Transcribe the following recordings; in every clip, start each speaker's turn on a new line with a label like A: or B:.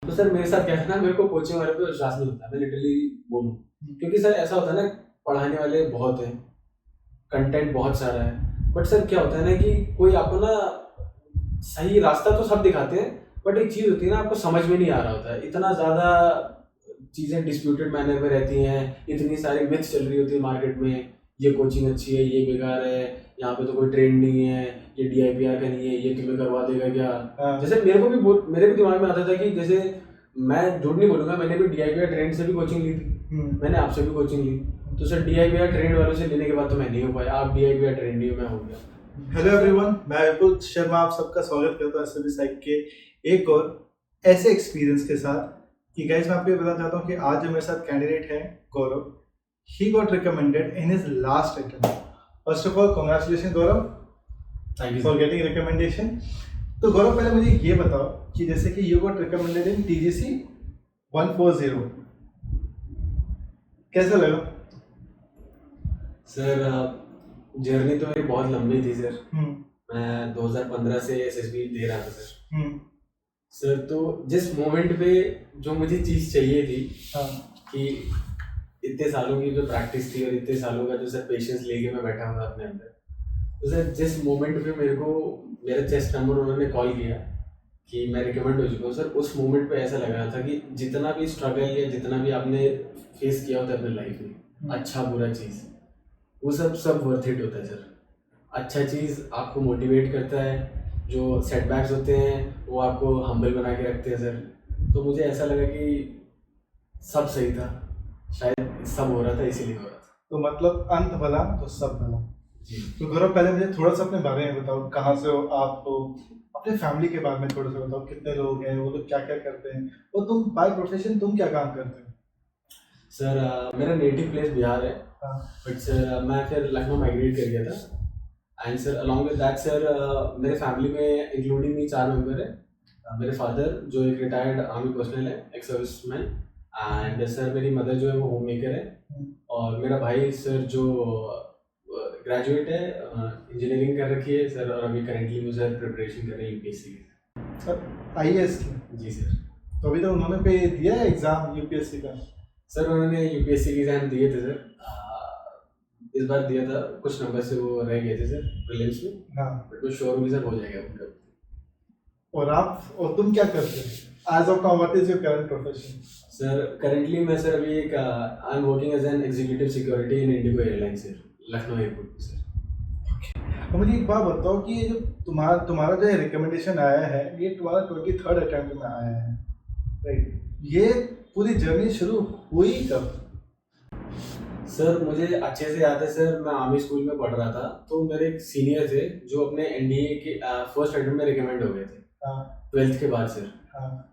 A: तो सर मेरे साथ क्या है ना, मेरे को कोचिंग वाले पे विश्वास नहीं होता, मैं लिटरली बोलूँ। क्योंकि सर ऐसा होता है ना, पढ़ाने वाले बहुत हैं, कंटेंट बहुत सारा है, बट सर क्या होता है ना कि कोई आपको ना सही रास्ता तो सब दिखाते हैं, बट एक चीज़ होती है ना, आपको समझ में नहीं आ रहा होता है। इतना ज़्यादा चीज़ें डिस्प्यूटेड मैनर में रहती हैं, इतनी सारी मिथ्स चल रही होती है मार्केट में, ये कोचिंग अच्छी है, ये बेकार है, यहाँ पे तो कोई ट्रेंड नहीं है, ये DIPR का नहीं है, ये तुम्हें करवा देगा क्या। जैसे मेरे भी दिमाग में आता था कि जैसे मैं झूठ नहीं बोलूंगा, मैंने भी DIPR ट्रेंड से भी कोचिंग ली थी, मैंने आपसे भी कोचिंग ली। तो सर DIPR ट्रेंड वालों से लेने के बाद तो मैं नहीं हो पाया, आप DIPR ट्रेंड ही हो, मैं हो गया।
B: हेलो एवरीवन, मैं विपुल शर्मा आप सबका स्वागत करता हूँ SLB साइक के एक और ऐसे एक्सपीरियंस के साथ कि गाइस मैं आपको ये बताना चाहता हूँ कि आज जो मेरे साथ कैंडिडेट है Gaurav, he got recommended in his last attempt. First of all congratulation Gaurav,
A: thank you
B: for getting recommendation. तो गौरव पहले मुझे ये बताओ कि जैसे कि you got recommended in TGC 140, कैसा लगा?
A: सर जर्नी तो मेरी बहुत लंबी थी सर। मैं 2015 से SSB दे रहा था सर। सर तो जिस मोमेंट पे जो मुझे चीज़ चाहिए थी, कि इतने सालों की जो प्रैक्टिस थी और इतने सालों का जो सर पेशेंस लेके मैं बैठा हुआ अपने अंदर, तो सर जिस मोमेंट पे मेरे को मेरा चेस्ट नंबर उन्होंने कॉल किया कि मैं रिकमेंड हो चुका हूँ, सर उस मोमेंट पे ऐसा लग रहा था कि जितना भी स्ट्रगल या जितना भी आपने फेस किया होता है अपने लाइफ में, अच्छा बुरा चीज़, वो सब वर्थ इट होता है सर। अच्छा चीज़ आपको मोटिवेट करता है, जो सेटबैक्स होते हैं वो आपको हम्बल बना के रखते हैं सर। तो मुझे ऐसा लगा कि सब सही था, शायद सब हो रहा था इसीलिए हो रहा था।
B: तो मतलब अंत भला तो सब भला।
A: जी।
B: तो गौरव पहले मुझे थोड़ा सा अपने बारे में बताओ, कहाँ से हो आप, हो अपने फैमिली के बारे में थोड़ा सा बताओ, कितने लोग हैं, वो लोग क्या क्या करते हैं, और तुम बाय प्रोफेशन तुम क्या काम करते हो?
A: सर मेरा नेटिव प्लेस बिहार है, बट सर मैं फिर लखनऊ माइग्रेट कर गया था। And sir along with that sir मेरे फैमिली में इंक्लूडिंग मी 4 मेंबर है। मेरे फादर जो एक रिटायर्ड आर्मी पर्सनल है, एक्स सर्विसमैन, एंड सर मेरी मदर जो है वो होम मेकर है, और मेरा भाई सर जो ग्रेजुएट है, इंजीनियरिंग कर रखी है सर, और अभी करेंटली वो सर प्रिपरेशन कर रहे हैं UPSC की।
B: सर IAS की?
A: जी सर।
B: तो अभी तो उन्होंने पे दिया है एग्जाम UPSC का?
A: सर उन्होंने UPSC के एग्जाम दिए थे सर, इस बार दिया था, कुछ नंबर से वो रह गए थे सर प्रीलिम्स में।
B: हाँ।
A: बट वो श्योर भी सर हो जाएगा उनका।
B: और आप, और तुम क्या करते हो as of now? What is your current profession?
A: Sir currently मैं सर अभी एक I am working as an executive security in IndiGo airlines sir, Lucknow airport पर सर।
B: तो मुझे एक बात बताओ कि ये जो तुम्हारा जो रिकमेंडेशन आया है, ये तुम्हारा 23rd अटेम्प्ट में आया है, राइट? ये पूरी जर्नी शुरू हुई कब?
A: सर मुझे अच्छे से याद है सर, मैं आर्मी स्कूल में पढ़ रहा था, तो मेरे एक सीनियर थे जो अपने NDA के फर्स्ट अटेम्प्ट में रिकमेंड हो गए थे 12th के बाद सर।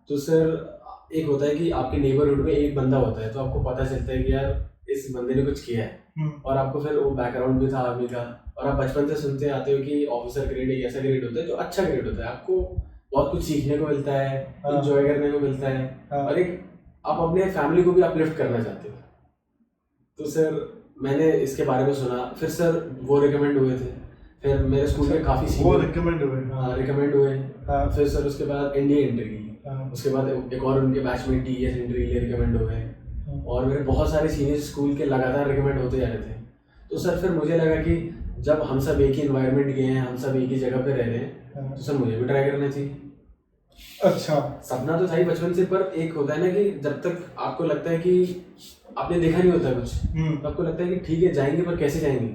A: तो सर एक होता है कि आपके नेबरहुड में एक बंदा होता है, तो आपको पता चलता है कि यार इस बंदे ने कुछ किया है, और आपको फिर वो बैकग्राउंड भी था आर्मी का, और आप बचपन से सुनते आते हो कि ऑफिसर ग्रेड एक ऐसा ग्रेड होता है जो अच्छा ग्रेड होता है, आपको बहुत कुछ सीखने को मिलता है, इंजॉय करने को मिलता है, और एक आप अपने फैमिली को भी अपलिफ्ट करना चाहते हो। तो सर मैंने इसके बारे में सुना, फिर सर वो रिकमेंड हुए थे, फिर मेरे स्कूल में काफ़ी सीनियर
B: रिकमेंड हुए।
A: फिर सर उसके बाद NDA एंट्री की, उसके बाद एक और उनके बैच में TES एंट्री के लिए रिकमेंड हो गए, और मेरे बहुत सारे सीनियर स्कूल के लगातार रिकमेंड होते जा रहे थे। तो सर फिर मुझे लगा कि जब हम सब एक ही इन्वायरमेंट गए हैं, हम सब एक ही जगह पे रह रहे हैं, तो सर मुझे भी ट्राई करना चाहिए।
B: अच्छा,
A: सपना तो था ही बचपन से, पर एक होता है ना कि जब तक आपको लगता है कि आपने देखा नहीं होता कुछ, तो आपको लगता है कि ठीक है जाएंगे, पर कैसे जाएंगे।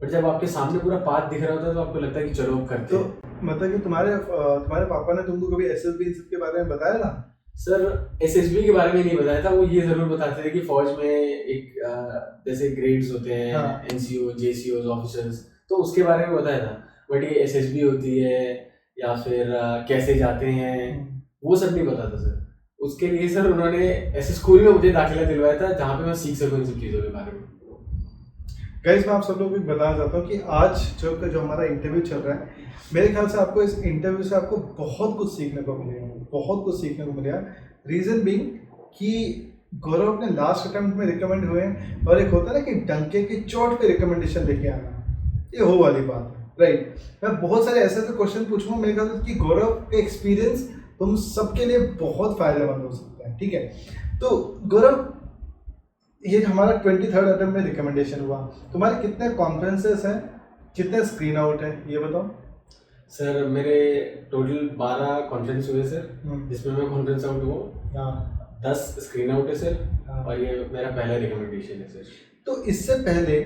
A: पर जब आपके सामने पूरा पाथ दिख रहा होता है, तो आपको लगता है कि चलो करते हैं।
B: तो मतलब कि तुम्हारे पापा ने तुमको कभी SSB इन सब के बारे में बताया था?
A: सर SSB के बारे में नहीं बताया था, वो ये जरूर बताते थे कि फौज में एक जैसे ग्रेड्स होते हैं, NCO JCOs ऑफिसर्स, तो उसके बारे में बताया था, बट ये SSB होती है या फिर कैसे जाते हैं, वो सब नहीं पता था सर। उसके लिए सर उन्होंने ऐसे स्कूल में मुझे दाखिला दिलवाया था जहाँ पे मैं सीख सकूँ इन सब चीज़ों के बारे में।
B: गाइस मैं आप सब लोगों को बताना चाहता हूँ कि आज जो हमारा इंटरव्यू चल रहा है, मेरे ख्याल से आपको इस इंटरव्यू से आपको बहुत कुछ सीखने को मिलेगा, रीज़न बीइंग कि गौरव अपने लास्ट अटेम्प्ट में रिकमेंड हुए हैं, और एक होता है ना कि डंके की चोट पे रिकमेंडेशन लेके आना, ये हो वाली बात है, राइट? मैं बहुत सारे ऐसे क्वेश्चन पूछूंगा मेरे ख्याल से कि गौरव का एक्सपीरियंस तुम सबके लिए बहुत फायदेमंद हो सकता है, ठीक है। तो गौरव, ये हमारा 23rd अटेम्प्ट में रिकमेंडेशन हुआ, तुम्हारे कितने कॉन्फ्रेंसेस हैं, कितने स्क्रीन आउट है, ये बताओ।
A: सर मेरे टोटल 12 कॉन्फ्रेंस हुए सर, जिसमें मैं कॉन्फ्रेंस आउट हुआ। 10 स्क्रीन आउट है सर, और ये मेरा पहला रिकमेंडेशन है सर।
B: तो इससे पहले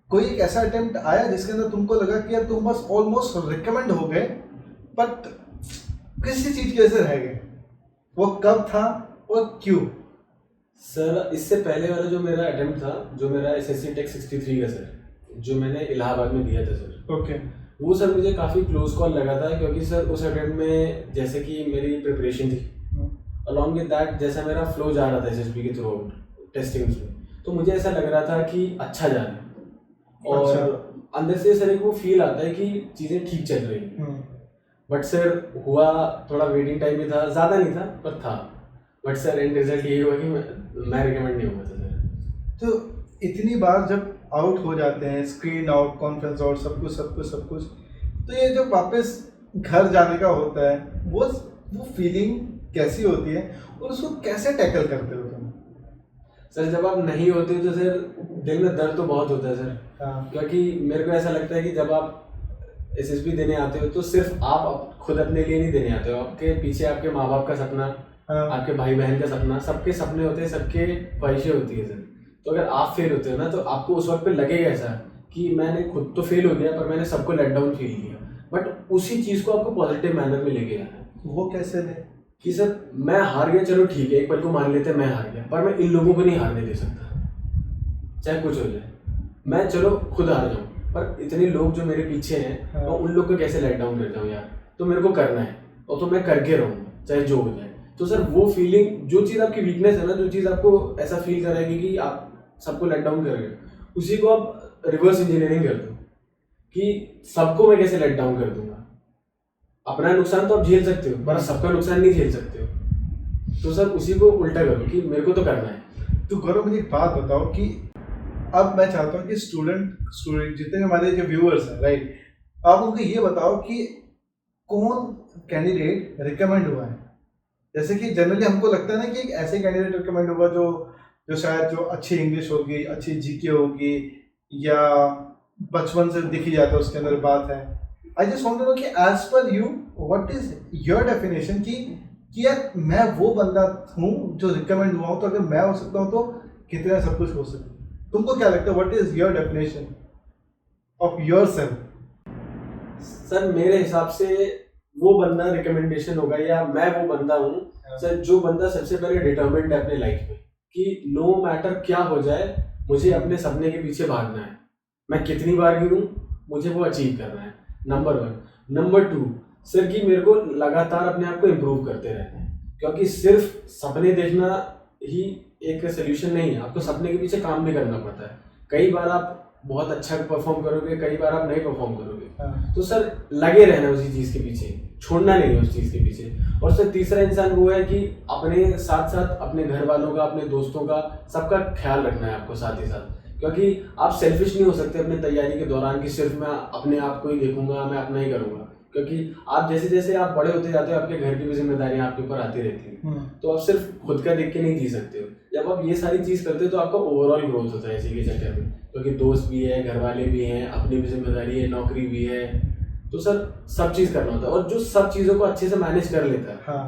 B: कोई एक ऐसा अटेम्प्ट आया जिसके अंदर तुमको लगा कि यार तुम बस ऑलमोस्ट रिकमेंड हो गए, बट किसी चीज की वजह से रह गए, वो कब था और क्यों?
A: सर इससे पहले वाला जो मेरा अटेम्प्ट था, जो मेरा SSC टेक 63 का सर, जो मैंने इलाहाबाद में दिया था सर,
B: ओके,
A: वो सर मुझे काफ़ी क्लोज कॉल लगा था, क्योंकि सर उस अटेम्प्ट में जैसे कि मेरी प्रिपरेशन थी, अलॉन्ग विद दैट जैसा मेरा फ्लो जा रहा था SSB के थ्रू आउट टेस्टिंग्स में, तो मुझे ऐसा लग रहा था कि अच्छा जा रहा है, और अंदर से सर एक वो फील आता है कि चीज़ें ठीक चल रही हैं। बट सर हुआ थोड़ा वेटिंग टाइम भी था, ज़्यादा नहीं था पर था, बट सर एंड रिजल्ट यही हुआ कि मैं रिकमेंड नहीं हुआ था सर।
B: तो इतनी बार जब आउट हो जाते हैं, स्क्रीन आउट, कॉन्फ्रेंस आउट, सब कुछ, तो ये जो वापस घर जाने का होता है, वो फीलिंग कैसी होती है और उसको कैसे टैकल करते हो तुम?
A: सर जब आप नहीं होते तो सर दिल में दर्द तो बहुत होता है सर। क्योंकि मेरे को ऐसा लगता है कि जब आप SSB देने आते हो तो सिर्फ आप खुद अपने लिए नहीं देने आते हो, आपके पीछे आपके माँ बाप का सपना, आपके भाई बहन का सपना, सबके सपने होते हैं, सबके ख्वाहिशें होती है सर। तो अगर आप फेल होते हो ना, तो आपको उस वक्त पे लगेगा ऐसा कि मैंने खुद तो फेल हो गया, पर मैंने सबको लेट डाउन फील किया, बट उसी चीज़ को आपको पॉजिटिव मैनर में लेके आना है।
B: वो कैसे ले
A: कि सर मैं हार गया, चलो ठीक है, एक पल को मान लेते हैं मैं हार गया, पर मैं इन लोगों को नहीं हारने दे सकता, चाहे कुछ हो जाए। मैं चलो खुद हार जाऊँ, पर इतने लोग जो मेरे पीछे हैं, मैं उन लोग को कैसे लेट डाउन कर जाऊँ यार, तो मेरे को करना है, और तो मैं करके रहूँगा चाहे जो हो जाए। तो सर वो फीलिंग, जो चीज़ आपकी वीकनेस है ना, जो चीज़ आपको ऐसा फील कराएगी कि आप सबको लेट डाउन कर रहे हो, उसी को आप रिवर्स इंजीनियरिंग कर दो कि सबको मैं कैसे लेट डाउन कर दूंगा। अपना नुकसान तो आप झेल सकते हो, पर सबका नुकसान नहीं झेल सकते हो, तो सर उसी को उल्टा करो कि मेरे को तो करना है।
B: तो गौरव, मुझे एक बात बताओ कि अब मैं चाहता हूँ कि स्टूडेंट जितने हमारे जो व्यूअर्स हैं, राइट, आप उनको ये बताओ कि कौन कैंडिडेट रिकमेंड हुआ है। जैसे कि जनरली हमको लगता है ना कि एक ऐसे कैंडिडेट रिकमेंड होगा जो शायद जो अच्छी इंग्लिश होगी, अच्छी GK होगी, या बचपन से दिखी जाता है उसके अंदर बात है। I just want to know कि as per you what is your definition कि यार मैं वो बंदा हूँ जो रिकमेंड हुआ हूँ, तो अगर मैं हो सकता हूँ तो कितना सब कुछ हो सकता है। तुमको क्या लगता है, what is your definition of yourself?
A: Sir मेरे हिसाब से वो बंदा रिकमेंडेशन होगा, या मैं वो बंदा हूँ सर जो बंदा सबसे पहले डिटर्मिन्ड है अपने लाइफ में कि नो मैटर क्या हो जाए, मुझे अपने सपने के पीछे भागना है, मैं कितनी बार गिरूं, मुझे वो अचीव करना है, नंबर 1। नंबर 2 सर कि मेरे को लगातार अपने आप को इम्प्रूव करते रहना है, क्योंकि सिर्फ सपने देखना ही एक सोल्यूशन नहीं है, आपको सपने के पीछे काम भी करना पड़ता है। कई बार आप बहुत अच्छा परफॉर्म करोगे, कई बार आप नहीं परफॉर्म करोगे, तो सर लगे रहना उसी चीज़ के पीछे, छोड़ना नहीं है उस चीज़ के पीछे। और सर तीसरा इंसान वो है कि अपने साथ साथ अपने घर वालों का, अपने दोस्तों का, सबका ख्याल रखना है आपको साथ ही साथ, क्योंकि आप सेल्फिश नहीं हो सकते अपने तैयारी के दौरान कि सिर्फ मैं अपने आप को ही देखूंगा, मैं अपना ही करूंगा, क्योंकि आप जैसे जैसे आप बड़े होते जाते हो, आपके घर की भी जिम्मेदारियां आपके ऊपर आती रहती हैं, तो आप सिर्फ खुद का देख के नहीं जी सकते हो। जब आप ये सारी चीज़ करते हो तो आपका ओवरऑल ग्रोथ होता है इसी के चक्कर में, क्योंकि दोस्त भी है, घर वाले भी हैं, अपनी भी जिम्मेदारी है, नौकरी भी है, तो सर सब चीज़ करना होता है। और जो सब चीज़ों को अच्छे से मैनेज कर लेता है,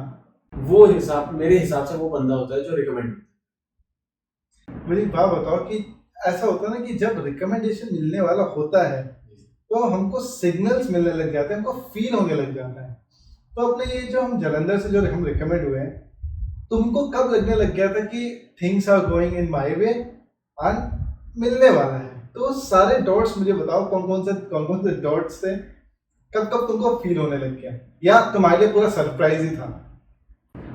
A: वो मेरे हिसाब से वो बंदा होता है जो रिकमेंड।
B: मुझे एक बात बताओ कि ऐसा होता है ना कि जब रिकमेंडेशन मिलने वाला होता है तो हमको सिग्नल्स मिलने लग जाते हैं, हमको फील होने लग जाता है। तो अपने ये जो हम जलंधर से जो हम रिकमेंड हुए हैं, तुमको कब लगने लग गया था कि things are going in my way and मिलने वाला है? तो सारे डॉट्स मुझे बताओ, कौन कौन से डॉट्स थे, कब तुमको फील होने लग गया, या तुम्हारे लिए पूरा सरप्राइज ही था?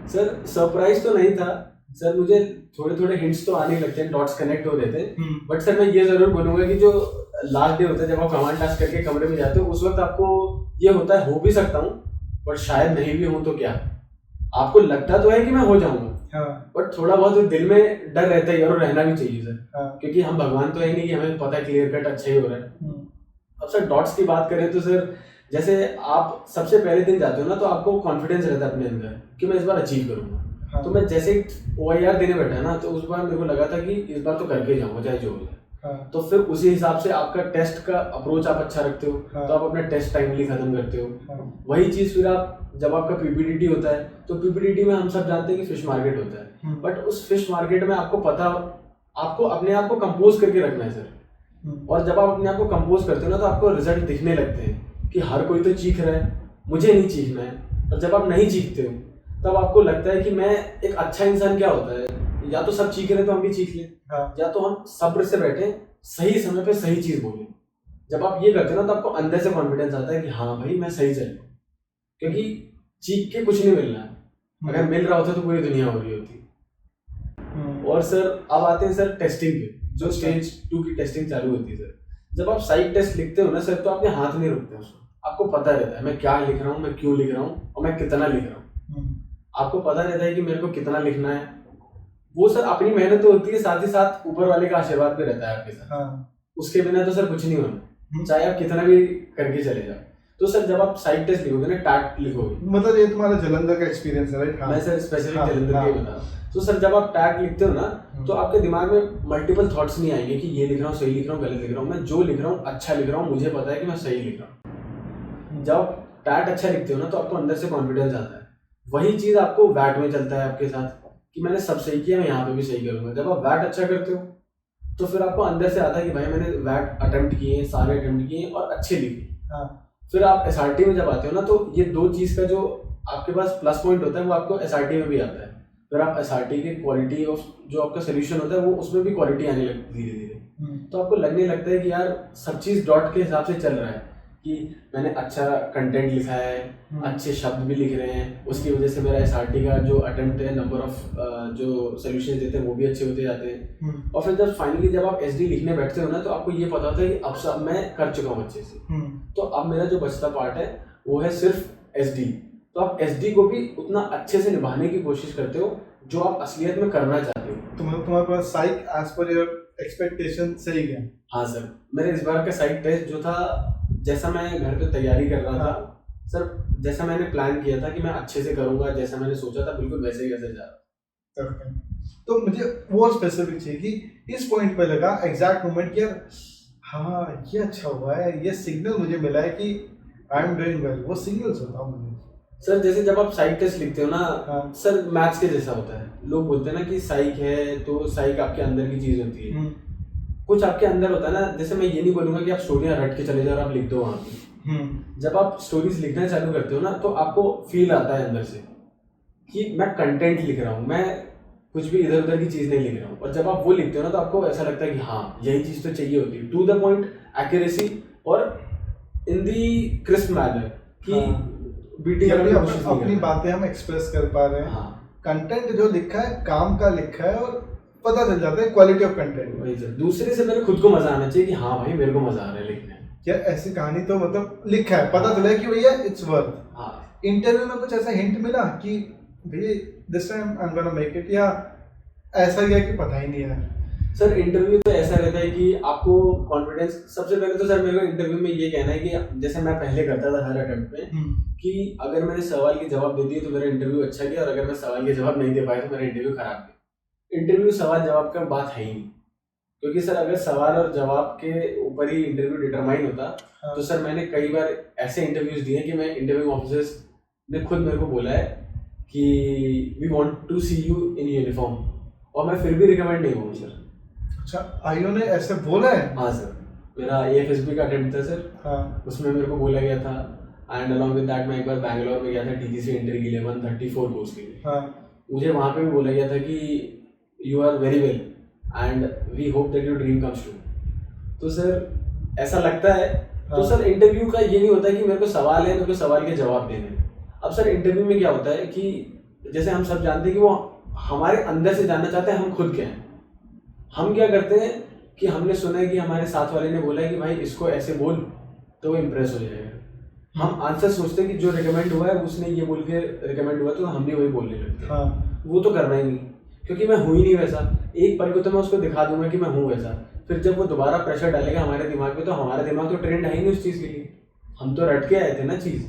A: सर सरप्राइज तो नहीं था सर, मुझे थोड़े थोड़े हिंट्स तो आने लगते हैं, डॉट्स कनेक्ट हो रहे थे, बट सर मैं ये जरूर बोलूंगा कि जो लास्ट डे होता है जब आप कमांड टास्क करके कमरे में जाते हो, उस वक्त आपको ये होता है हो भी सकता हूँ बट शायद नहीं भी हूँ, तो क्या आपको लगता तो है कि मैं हो जाऊंगा, बट थोड़ा बहुत दिल में डर रहता है और रहना भी चाहिए सर, क्योंकि हम भगवान तो है नहीं कि हमें पता है क्लियर कट अच्छा ही हो रहा है। अब सर डॉट्स की बात करें तो सर जैसे आप सबसे पहले दिन जाते हो ना तो आपको कॉन्फिडेंस रहता है अपने अंदर कि मैं इस बार अचीव करूंगा।
B: हाँ।
A: तो मैं जैसे OIR देने बैठा ना तो उस बार मेरे को लगा था कि इस बार तो करके जाऊंगा चाहे जो हो जाए।
B: हाँ।
A: तो फिर उसी हिसाब से आपका टेस्ट का अप्रोच आप अच्छा रखते हो।
B: हाँ।
A: तो आप अपना टेस्ट टाइमली खत्म करते हो।
B: हाँ।
A: वही चीज फिर आप जब आपका PPDT होता है तो PPDT में हम सब जानते हैं कि फिश मार्केट होता है, बट उस फिश मार्केट में आपको पता, आपको अपने आप को कंपोज करके रखना है सर। और जब आप अपने आप को कंपोज करते हो ना तो आपको रिजल्ट दिखने लगते हैं कि हर कोई तो चीख रहा है, मुझे नहीं चीखना है। और जब आप नहीं चीखते हो तब आपको लगता है कि मैं एक अच्छा इंसान क्या होता है, या तो सब चीख रहे हैं तो हम भी चीख लें। हाँ। या तो हम सब्र से बैठे, सही समय पे सही चीज बोलें। जब आप ये करते हो ना तो आपको अंदर से कॉन्फिडेंस आता है कि हाँ भाई मैं सही चल रहा हूँ, क्योंकि चीख के कुछ नहीं मिल रहा है। अगर मिल रहा होता तो पूरी दुनिया हो रही होती। और सर अब आते हैं सर टेस्टिंग पे, जो स्टेज 2 की टेस्टिंग चालू होती है सर। जब आप साइड टेस्ट लिखते हो ना सर तो आपके हाथ नहीं रुकते उसको, आपको पता रहता है मैं क्या लिख रहा हूँ, मैं क्यों लिख रहा हूँ और मैं कितना लिख रहा हूँ। आपको पता रहता है कि मेरे को कितना लिखना है। वो सर अपनी मेहनत तो होती है, साथ ही साथ ऊपर वाले का आशीर्वाद भी रहता है आपके साथ। हाँ। उसके बिना तो सर कुछ नहीं होना, चाहे आप कितना भी करके चले जाओ। तो सर जब आप साइड टेस्ट लिखोगे ना, टैट लिखोगे,
B: मतलब ये तुम्हारा जलंधर का एक्सपीरियंस है राइट?
A: मैं सर स्पेसिफिक जलंधर का ही बता रहा हूँ। तो सर जब आप टैग लिखते हो ना तो आपके दिमाग में मल्टीपल थॉट्स नहीं आएंगे कि ये लिख रहा हूँ, सही लिख रहा हूँ, गलत लिख रहा हूँ। मैं जो लिख रहा हूँ अच्छा लिख रहा हूँ, मुझे पता है कि मैं सही लिख रहा हूँ। जब आप टैग अच्छा लिखते हो ना तो आपको अंदर से कॉन्फिडेंस आता है। वही चीज आपको वैट में चलता है आपके साथ कि मैंने सब सही किया, मैं यहाँ पे भी सही करूंगा। जब आप वैट अच्छा करते हो तो फिर आपको अंदर से आता है कि भाई मैंने वैट अटेम्प्ट किए, सारे अटेम्प्ट किए और अच्छे लिखे। फिर आप SRT में जब आते हो ना तो ये दो चीज का जो आपके पास प्लस पॉइंट होता है वो आपको SRT में भी आता है। फिर आप SRT की क्वालिटी ऑफ जो आपका सोल्यूशन होता है वो उसमें भी क्वालिटी आने लगती है धीरे धीरे। तो आपको लगने लगता है कि यार सब चीज डॉट के हिसाब से चल रहा है कि मैंने अच्छा कंटेंट लिखा है, अच्छे शब्द भी लिख रहे हैं, उसकी वजह से मेरा SRT का जो अटेम्प्ट है, नंबर ऑफ जो सोल्यूशन देते हैं वो भी अच्छे होते जाते हैं। और फिर जब फाइनली जब आप SD लिखने बैठते हो ना तो आपको ये पता होता है कि अब सब मैं कर चुका हूँ अच्छे से। तो अब मेरा जो बचता पार्ट है वो है सिर्फ SD। तो आप SD को भी उतना अच्छे से निभाने की कोशिश करते हो जो आप असलियत में करना चाहते हो।
B: तुम्हारे पास साइक एज पर योर एक्सपेक्टेशन सही गया?
A: हाँ सर, मेरे इस बार का साइक टेस्ट जो था, जैसा मैं घर पे तैयारी कर रहा था सर, जैसा मैंने प्लान किया था कि मैं अच्छे से करूंगा, जैसा मैंने सोचा था बिल्कुल वैसे ही कैसे जा रहा था।
B: तो मुझे वो स्पेसिफिक चाहिए कि इस पॉइंट पे लगा एग्जैक्ट मोमेंट कि यार हाँ ये अच्छा हुआ है, ये सिग्नल मुझे मिला है कि आई एम डूइंग वेल। वो सिग्नल्स होता है मुझे
A: सर। जैसे जब आप साइक टेस्ट लिखते हो ना सर, मैथ्स के जैसा होता है। लोग बोलते हैं ना कि साइक है तो साइक आपके अंदर की चीज होती है, कुछ आपके अंदर होता है ना। जैसे मैं ये नहीं बोलूंगा कि आप स्टोरियां रट के चले जाओ और आप लिख दो वहां पे। जब आप स्टोरीज लिखना चालू करते हो ना तो आपको फील आता है अंदर से कि मैं कंटेंट लिख रहा हूँ, मैं कुछ भी इधर उधर की चीज नहीं लिख रहा हूँ। और जब आप वो लिखते हो ना तो आपको ऐसा लगता है कि हाँ यही चीज तो चाहिए होती है, टू द पॉइंट, एक्यूरेसी और इन दी क्रिस्प मैनर कि बीटिंग
B: अपनी बातें हम एक्सप्रेस कर पा रहे हैं। कंटेंट जो लिखा है काम का लिखा है और पता चल जाता है क्वालिटी ऑफ कंटेंट।
A: वही सर, दूसरे से मेरे खुद को मजा आना चाहिए कि हाँ भाई मेरे को मजा आ रहा है लिखने।
B: यार ऐसी कहानी तो मतलब लिखा है, पता चला कि भैया इट्स वर्थ। इंटरव्यू में कुछ ऐसा हिंट मिला कि भैया this time I am gonna make it, या ऐसा ही है कि पता ही नहीं है?
A: सर इंटरव्यू तो ऐसा रहता है कि आपको कॉन्फिडेंस, सबसे पहले तो सर मेरे को इंटरव्यू में ये कहना है कि जैसे मैं पहले करता था हर अटेम्प्ट पे कि अगर मैंने सवाल के जवाब दे दिए तो मेरा इंटरव्यू अच्छा गया, और अगर मैं सवाल के जवाब नहीं दे पाया तो मेरा इंटरव्यू खराब गया। इंटरव्यू सवाल जवाब का बात है ही नहीं, क्योंकि सर अगर सवाल और जवाब के ऊपर ही इंटरव्यू डिटरमाइन होता तो सर मैंने कई बार ऐसे इंटरव्यूज दिए कि मैं इंटरव्यू ऑफिसर्स ने खुद मेरे को बोला है कि we want to see you in uniform, और मैं फिर भी रिकमेंड नहीं हुआ सर।
B: अच्छा, आईओ ने ऐसे बोला है?
A: हाँ सर, मेरा AFSB का अटेम्प्ट था सर। उसमें मेरे को बोला गया था, एंड अलॉन्ग विद दैट मैं एक बार बैंगलोर में गया था TGC इंटर के लिए 134 कोर्स के लिए। मुझे वहाँ पे भी बोला गया था कि you are very well and we hope that your dream comes true. तो सर ऐसा लगता है। तो सर इंटरव्यू का ये नहीं होता कि मेरे को सवाल है, मेरे को सवाल के जवाब देने। अब सर इंटरव्यू में क्या होता है कि जैसे हम सब जानते हैं कि वो हमारे अंदर से जानना चाहते हैं हम खुद क्या हैं। हम क्या करते हैं कि हमने सुना है कि हमारे साथ वाले ने बोला है कि भाई इसको ऐसे बोल तो वो इम्प्रेस हो जाएगा। हम आंसर सोचते हैं कि जो रिकमेंड हुआ है उसने ये बोल के रिकमेंड हुआ तो हम भी वही बोलने लगते हैं। वो तो करना ही नहीं, क्योंकि मैं हूँ ही नहीं वैसा। एक पल को तो मैं उसको दिखा दूंगा कि मैं हूँ वैसा, फिर जब वो दोबारा प्रेशर डालेगा हमारे दिमाग पे तो हमारा दिमाग तो ट्रेंड है ही नहीं उस चीज़ के लिए। हम तो रट के आए थे ना चीज,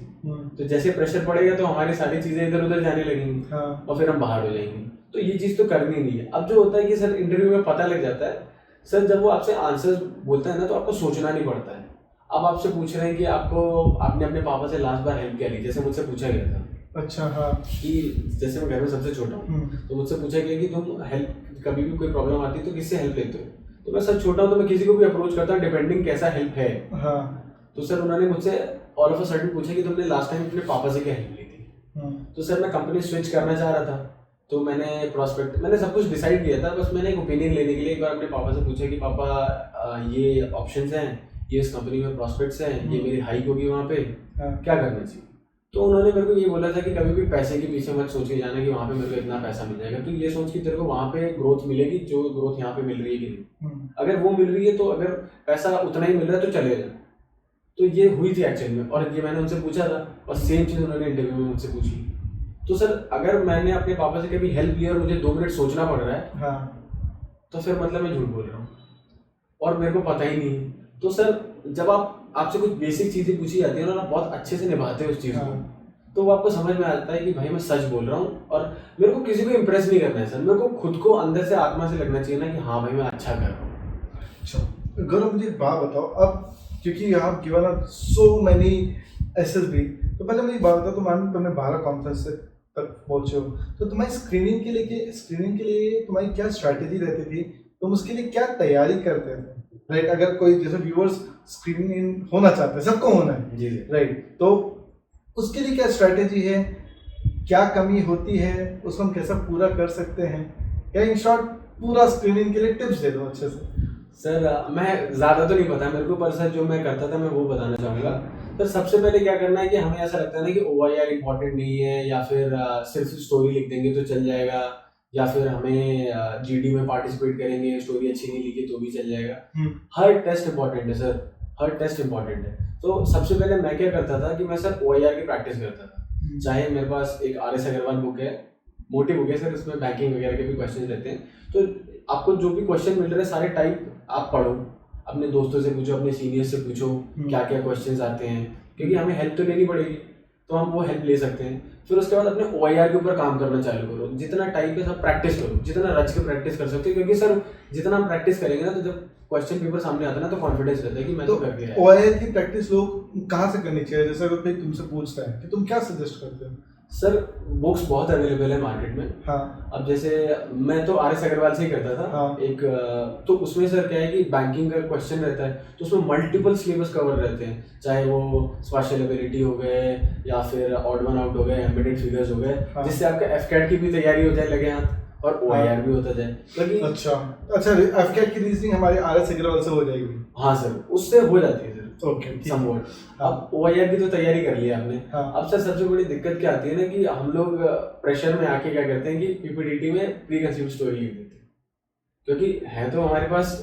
A: तो जैसे प्रेशर पड़ेगा तो हमारी सारी चीजें इधर उधर जाने लगेंगी और फिर हम बाहर हो जाएंगे। तो ये चीज तो करनी नहीं है। अब जो होता है कि सर इंटरव्यू में पता लग जाता है सर, जब वो आपसे आंसर बोलता है ना तो आपको सोचना नहीं पड़ता है। अब आपसे पूछ रहे हैं कि आपने अपने पापा से लास्ट बार हेल्प क्या ली, जैसे मुझसे पूछा गया था।
B: अच्छा, हाँ।
A: कि जैसे मैं घर में सबसे छोटा हूँ तो मुझसे पूछा गया कि तुम हेल्प कभी भी कोई प्रॉब्लम आती है तो किससे हेल्प लेते हो, तो मैं सर छोटा हूँ तो मैं किसी को भी अप्रोच करता हूँ डिपेंडिंग कैसा हेल्प है।
B: हाँ।
A: तो सर उन्होंने मुझसे ऑल ऑफ अ सडन पूछा कि तुमने लास्ट टाइम अपने पापा से क्या हेल्प ली थी। तो सर मैं कंपनी स्विच करना चाह रहा था, तो मैंने सब कुछ डिसाइड किया था, बस मैंने एक ओपिनियन लेने के लिए एक बार अपने पापा से पूछा कि पापा ये ऑप्शंस हैं, ये इस कंपनी में प्रॉस्पेक्ट्स हैं, ये मेरी हाइक होगी वहाँ पे, क्या करना चाहिए। तो उन्होंने मेरे को ये बोला था कि कभी भी पैसे के पीछे मत सोच के जाना कि वहाँ पे मेरे को इतना पैसा मिल जाएगा, तो ये सोच कि तेरे को वहाँ पे ग्रोथ मिलेगी जो ग्रोथ यहाँ पे मिल रही है कि नहीं। अगर वो मिल रही है तो अगर पैसा उतना ही मिल रहा है तो चलेगा। तो ये हुई थी एक्चुअल में, और ये मैंने उनसे पूछा था और सेम चीज़ उन्होंने इंटरव्यू में मुझसे पूछी। तो सर अगर मैंने अपने पापा से कभी हेल्प लिया और मुझे 2 मिनट सोचना पड़ रहा है, हाँ, तो फिर मतलब मैं झूठ बोल रहा हूँ और मेरे को पता ही नहीं है। तो सर जब आपसे कुछ बेसिक चीज़ें पूछी जाती है ना, आप बहुत अच्छे से निभाते हो उस चीज़ को, तो वो आपको समझ में आता है कि भाई मैं सच बोल रहा हूँ। और मेरे को किसी को इम्प्रेस नहीं करना है सर, मेरे को खुद को अंदर से आत्मा से लगना चाहिए ना कि हाँ भाई मैं अच्छा कर रहा हूँ।
B: अच्छा गौरव, मुझे एक बात बताओ, अब क्योंकि यहाँ given are so many SSB, तो पहले मुझे बात बताओ, तुमने 12 कॉन्फ्रेंस तक पहुँचे हो, तो तुम्हारी स्क्रीनिंग के लिए तुम्हारी क्या स्ट्रैटेजी रहती थी, तुम उसके लिए क्या तैयारी करते थे, राइट? अगर कोई जैसे व्यूअर्स स्क्रीनिंग होना चाहते हैं, सबको होना है
A: जी,
B: राइट, तो उसके लिए क्या स्ट्रैटेजी है, क्या कमी होती है, उसको हम कैसे पूरा कर सकते हैं, या इन शॉर्ट पूरा स्क्रीनिंग के लिए टिप्स दे दो अच्छे से।
A: सर मैं ज़्यादा तो नहीं पता मेरे को, पर सर जो मैं करता था मैं वो बताना चाहूँगा। सर सबसे पहले क्या करना है कि हमें ऐसा लगता है ना कि OIR इम्पॉर्टेंट नहीं है, या फिर सिर्फ स्टोरी लिख देंगे तो चल जाएगा, या फिर हमें GD में पार्टिसिपेट करेंगे, स्टोरी अच्छी नहीं लिखी तो भी चल जाएगा। हर टेस्ट इम्पॉर्टेंट है सर, हर टेस्ट इम्पॉर्टेंट है। तो सबसे पहले मैं क्या करता था कि मैं सर OIR की प्रैक्टिस करता था। चाहे मेरे पास एक RS अग्रवाल बुक है, मोटी बुक है सर, इसमें बैंकिंग वगैरह के भी क्वेश्चन रहते हैं। तो आपको जो भी क्वेश्चन मिल रहे हैं सारे टाइप आप पढ़ो, अपने दोस्तों से पूछो, अपने सीनियर से पूछो क्या क्या क्वेश्चंस आते हैं, क्योंकि हमें हेल्प तो लेनी पड़ेगी, तो हम वो हेल्प ले सकते हैं। फिर उसके बाद अपने OIR के ऊपर काम करना चालू करो, जितना टाइम पे सब प्रैक्टिस करो, जितना रच के प्रैक्टिस कर सकते हो, क्योंकि सर जितना हम प्रैक्टिस करेंगे ना तो जब क्वेश्चन पेपर सामने आता है ना तो कॉन्फिडेंस रहता है कि मैं तो कर दिया।
B: OIR की प्रैक्टिस लोग कहाँ से करनी चाहिए? जैसे अगर कोई तुमसे पूछता है कि तुम क्या सजेस्ट करते हो?
A: सर बुक्स बहुत अवेलेबल है मार्केट में।
B: हाँ।
A: अब जैसे मैं तो RS अग्रवाल से ही करता था। हाँ। एक तो उसमें सर क्या है कि बैंकिंग का क्वेश्चन रहता है तो उसमें मल्टीपल सिलेबस कवर रहते हैं, चाहे वो स्पेशल एबिलिटी हो गए या फिर ऑड वन आउट हो गए, एम्बेडेड फिगर्स हो गए, जिससे आपका FCAT की भी तैयारी हो जाए लगे हाथ और OIR भी होता जाए।
B: अच्छा FCAT की रीजनिंग हमारे RS अग्रवाल से हो जाएगी?
A: हाँ सर, उससे हो जाती है सर।
B: Okay,
A: somewhat. अब OIR की तो तैयारी कर लिया आपने। अब सर सबसे बड़ी दिक्कत क्या आती है ना कि हम लोग प्रेशर में आके क्या करते हैं कि PPTT में प्री कंसीव्ड स्टोरी लिख देते हैं, क्योंकि है तो हमारे पास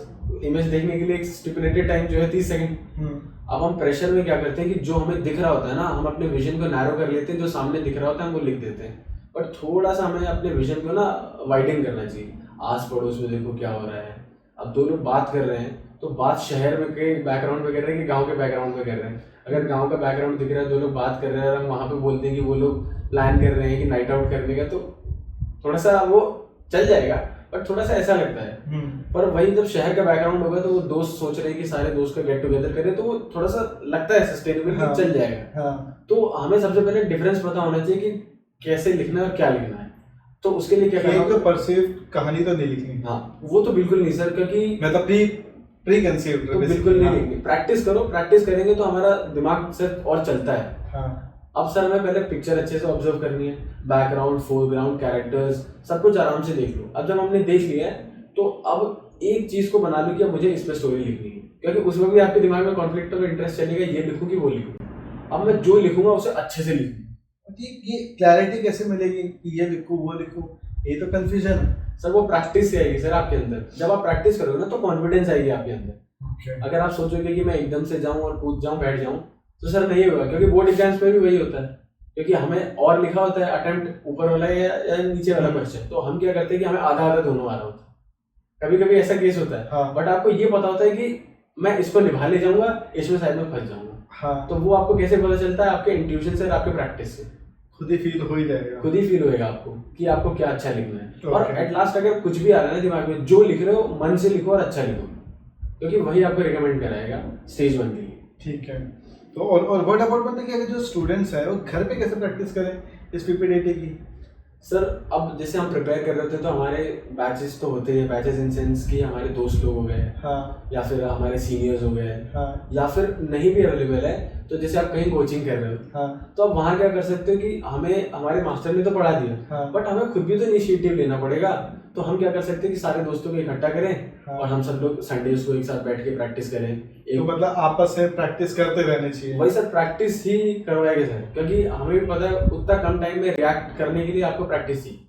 A: इमेज देखने के लिए एक स्टिपुलेटेड टाइम जो है 30 सेकंड। अब हम प्रेशर में क्या करते हैं कि जो हमें दिख रहा होता है ना, हम अपने विजन को नैरो कर लेते हैं, जो सामने दिख रहा होता है हम वो लिख देते हैं, बट थोड़ा सा हमें अपने विजन को ना वाइडन करना चाहिए। आस पड़ोस में देखो क्या हो रहा है। अब दो लोग बात कर रहे हैं तो बात शहर में के बैकग्राउंड में कर रहे हैं कि गांव के बैकग्राउंड में कर रहे हैं। अगर गांव का बैकग्राउंड दिख रहा है, दो लोग बात कर रहे हैं और हम वहाँ पे बोलते हैं कि वो लोग प्लान कर रहे हैं कि नाइट आउट करने का, तो थोड़ा सा वो चल जाएगा, बट थोड़ा सा ऐसा लगता है। पर वही जब शहर का बैकग्राउंड होगा तो वो दोस्त सोच रहे हैं कि सारे दोस्त का गेट टुगेदर करें, तो वो थोड़ा सा लगता है सस्टेनेबल। हाँ, चल जाएगा। तो हमें सबसे पहले डिफरेंस पता होना चाहिए कि कैसे लिखना है और क्या लिखना है। तो उसके लिए क्या करना है?
B: परसीव्ड कहानी तो नहीं लिखनी।
A: हाँ, वो तो बिल्कुल नहीं सर, क्योंकि
B: मतलब प्री कंसीव्ड
A: तो बिल्कुल नहीं लिखनी। प्रैक्टिस करो, प्रैक्टिस करेंगे तो हमारा दिमाग सर और चलता है।
B: हाँ।
A: अब सर हमें पहले पिक्चर अच्छे से ऑब्जर्व करनी है, बैकग्राउंड, फोरग्राउंड, कैरेक्टर्स, सब कुछ आराम से देख लो। अब जब हमने देख लिया है तो अब एक चीज को बना लो कि अब मुझे इस पे स्टोरी लिखनी है, क्योंकि उसमें भी आपके दिमाग में कॉन्फ्लिक्ट ऑफ इंटरेस्ट चलेगा, ये लिखूं कि वो लिखूं। अब मैं जो लिखूंगा उसे अच्छे से लिखूं।
B: ये क्लैरिटी कैसे मिलेगी कि ये लिखूं वो लिखूं? ये तो कंफ्यूजन है
A: सर। वो प्रैक्टिस से आएगी सर आपके अंदर। जब आप प्रैक्टिस करोगे ना तो कॉन्फिडेंस आएगी आपके अंदर। अगर आप सोचोगे कि मैं एकदम से जाऊं और कूद जाऊं, बैठ जाऊं, तो सर नहीं होगा, क्योंकि बोर्ड एग्जाम्स में भी वही होता है, क्योंकि हमें और लिखा होता है अटेम्प्ट ऊपर वाला या नीचे वाला क्वेश्चन, तो हम क्या करते हैं कि हमें आधा आधा दोनों आ रहा होता है। कभी कभी ऐसा केस होता है। हाँ। बट आपको ये पता होता है कि मैं इसको निभा ले जाऊंगा, इसमें शायद मैं फंस जाऊंगा।
B: हाँ,
A: तो वो आपको कैसे पता चलता है? आपके इंट्यूशन से और आपके प्रैक्टिस से
B: खुद ही फील हो ही जाएगा।
A: खुद ही फील होएगा आपको कि आपको क्या अच्छा लिखना है। और
B: Okay.
A: एट लास्ट अगर कुछ भी आ रहा है ना दिमाग में, जो लिख रहे हो मन से लिखो और अच्छा लिखो, क्योंकि वही आपको रिकमेंड कराएगा स्टेज 1 के लिए।
B: ठीक है। तो और व्हाट अबाउट मतलब कि अगर जो स्टूडेंट्स हैं वो घर पे कैसे प्रैक्टिस करें इस पीपीडीटी की?
A: सर अब जैसे हम प्रिपेयर कर रहे होते हैं तो हमारे बैचेस तो होते हैं, बैचेस इन सेंस कि हमारे दोस्त लोग हो गए,
B: हाँ,
A: या फिर हमारे सीनियर्स हो गए,
B: हाँ,
A: या फिर नहीं भी अवेलेबल है तो जैसे आप कहीं कोचिंग कर रहे हो,
B: हाँ,
A: तो आप वहाँ क्या कर सकते हो कि हमें हमारे मास्टर ने तो पढ़ा दिया,
B: हाँ,
A: बट हमें खुद भी तो इनिशिएटिव लेना पड़ेगा। तो हम क्या कर सकते हैं कि सारे दोस्तों को इकट्ठा करें,
B: हाँ।
A: और हम सब लोग संडेज को एक साथ बैठ के प्रैक्टिस करें।
B: तो मतलब आपस में प्रैक्टिस करते रहने चाहिए।
A: वही सर, प्रैक्टिस ही करवाएंगे सर, क्योंकि हमें भी पता है उतना कम टाइम में रिएक्ट करने के लिए आपको प्रैक्टिस चाहिए,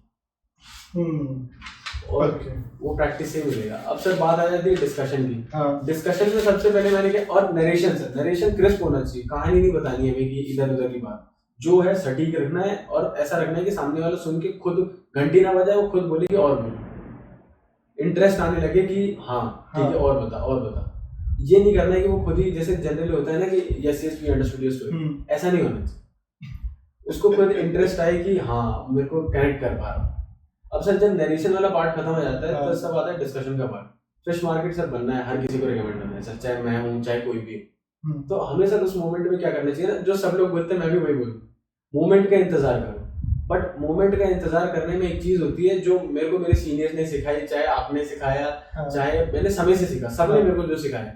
A: और
B: Okay.
A: वो प्रैक्टिस से ही मिलेगा। अब सर बात आ जाती है डिस्कशन की।
B: हाँ,
A: डिस्कशन में सबसे पहले मैंने क्या, और नरेशन सर, नरेशन क्रिस्प होना चाहिए, कहानी नहीं बतानी है हमें कि इधर उधर की बात, जो है सटीक रखना है, और ऐसा रखना है कि सामने वाला सुन के खुद घंटी ना बजाए, वो खुद बोले कि और बोलो, इंटरेस्ट आने लगे कि हाँ ठीक है, और बता और बता। ये नहीं करना है कि वो खुद ही, जैसे जनरली होता है ना कि yes yes we understood your story, ऐसा नहीं होना चाहिए। उसको खुद इंटरेस्ट आए कि हाँ मेरे को कनेक्ट कर पा रहा हूँ। अब सर जब नरेशन वाला पार्ट खत्म हो जाता है तो सब आता है डिस्कशन का पार्ट। फिश मार्केट सर बनना है, हर किसी को रिकमेंड करना है सर, चाहे मैं हूँ चाहे कोई भी। तो हमें सर उस मोमेंट में क्या करना चाहिए ना, जो सब लोग बोलते हैं मैं भी वही बोलूँ, मोमेंट का इंतजार करो। बट मोमेंट का इंतजार करने में एक चीज होती है जो मेरे को मेरे सीनियर्स ने सिखाई, चाहे आपने सिखाया, चाहे मैंने समय से सीखा, सबने मेरे को जो सिखाया,